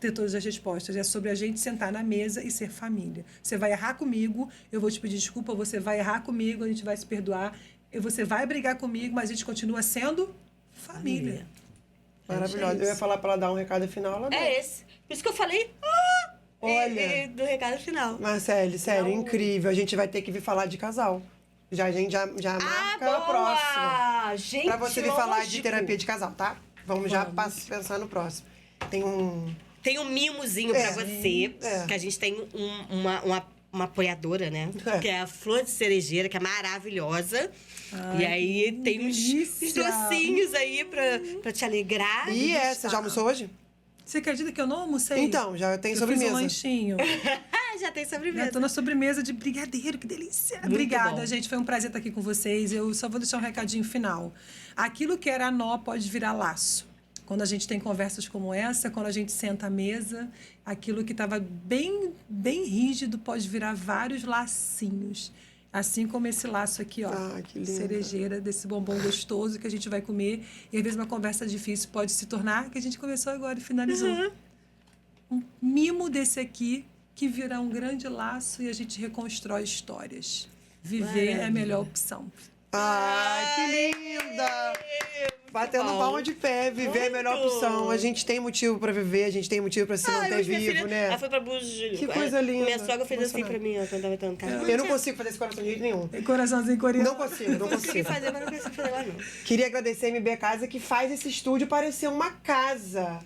Ter todas as respostas. É sobre a gente sentar na mesa e ser família. Você vai errar comigo, eu vou te pedir desculpa, você vai errar comigo, a gente vai se perdoar. E você vai brigar comigo, mas a gente continua sendo família. Maravilhosa. Eu ia falar para ela dar um recado final, ela deu. É esse. Por isso que eu falei... Olha. Do recado final. Marcele, sério, incrível. A gente vai ter que vir falar de casal. a gente já marca a boa! próxima. Gente, Pra você vir falar de lógico. terapia de casal, tá? Vamos já pensar no próximo. Tem um... Tem um mimozinho pra você, É. que a gente tem uma apoiadora, né? É. Que é a Flor de Cerejeira, que é maravilhosa. Ai, e aí que tem uns delícia. docinhos aí pra te alegrar. E você já almoçou hoje? Você acredita que eu não almocei? Então, já tem eu sobremesa. fiz um lanchinho. Ah, já tem sobremesa. Eu tô na sobremesa de brigadeiro, que delícia. Obrigada, bom. gente. Foi um prazer estar aqui com vocês. Eu só vou deixar um recadinho final. Aquilo que era nó pode virar laço. Quando a gente tem conversas como essa, quando a gente senta à mesa, aquilo que estava bem rígido pode virar vários lacinhos. Assim como esse laço aqui, ó. Ah, que lindo. Cerejeira, desse bombom gostoso que a gente vai comer. E às vezes uma conversa difícil pode se tornar, que a gente começou agora e finalizou. Um mimo desse aqui que virá um grande laço e a gente reconstrói histórias. Viver é a melhor opção. Ah, que linda! Batendo bom. palma de pé, viver é a melhor Muito. opção. A gente tem motivo pra viver, a gente tem motivo pra se manter hoje minha vivo, filha, né? Ela foi pra Búzios. Que coisa linda. Minha sogra fez assim Emocionante. pra mim, ó, quando tava tentando casa. Eu não consigo fazer esse coração de jeito nenhum. Coraçãozinho coreano. Não consigo, não consegui consigo. fazer, mas não consigo fazer lá, não. Queria agradecer a MB Casa que faz esse estúdio parecer uma casa.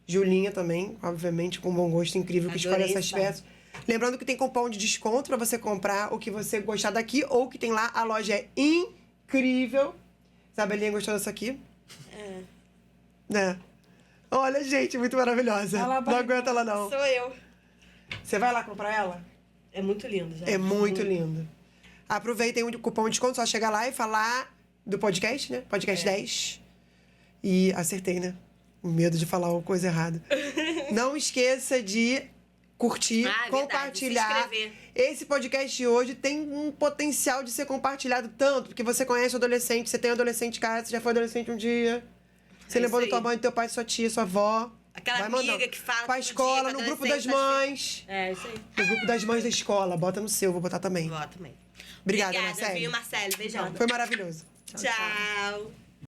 Julinha também, obviamente, com bom gosto incrível, que escolhe Adorei essas esse peças. Lembrando que tem cupom de desconto pra você comprar o que você gostar daqui ou que tem lá. A loja é incrível. Isabelinha gostou dessa aqui? É. Né? Olha, gente, muito maravilhosa. Ela Não aguenta ela, não. Sou eu. Você vai lá comprar ela? É muito lindo, já. É muito lindo. Aproveitem o cupom de desconto, só chegar lá e falar do podcast, né? Podcast 10. E acertei, né? O medo de falar uma coisa errada. Não esqueça de curtir, verdade, compartilhar. se inscrever. Esse podcast de hoje tem um potencial de ser compartilhado tanto, porque você conhece o adolescente, você tem um adolescente em casa, você já foi adolescente um dia. Você É lembrou isso da tua aí. mãe, do teu pai, sua tia, sua avó. Aquela Vai amiga mandando. que fala Pra todo escola, dia, no grupo adolescente, das mães. É, isso aí. No grupo das mães da escola. Bota no seu, vou botar também. Vó também. Obrigada, Obrigada, Marcele. viu, Marcelo? Beijão. Foi maravilhoso. Tchau.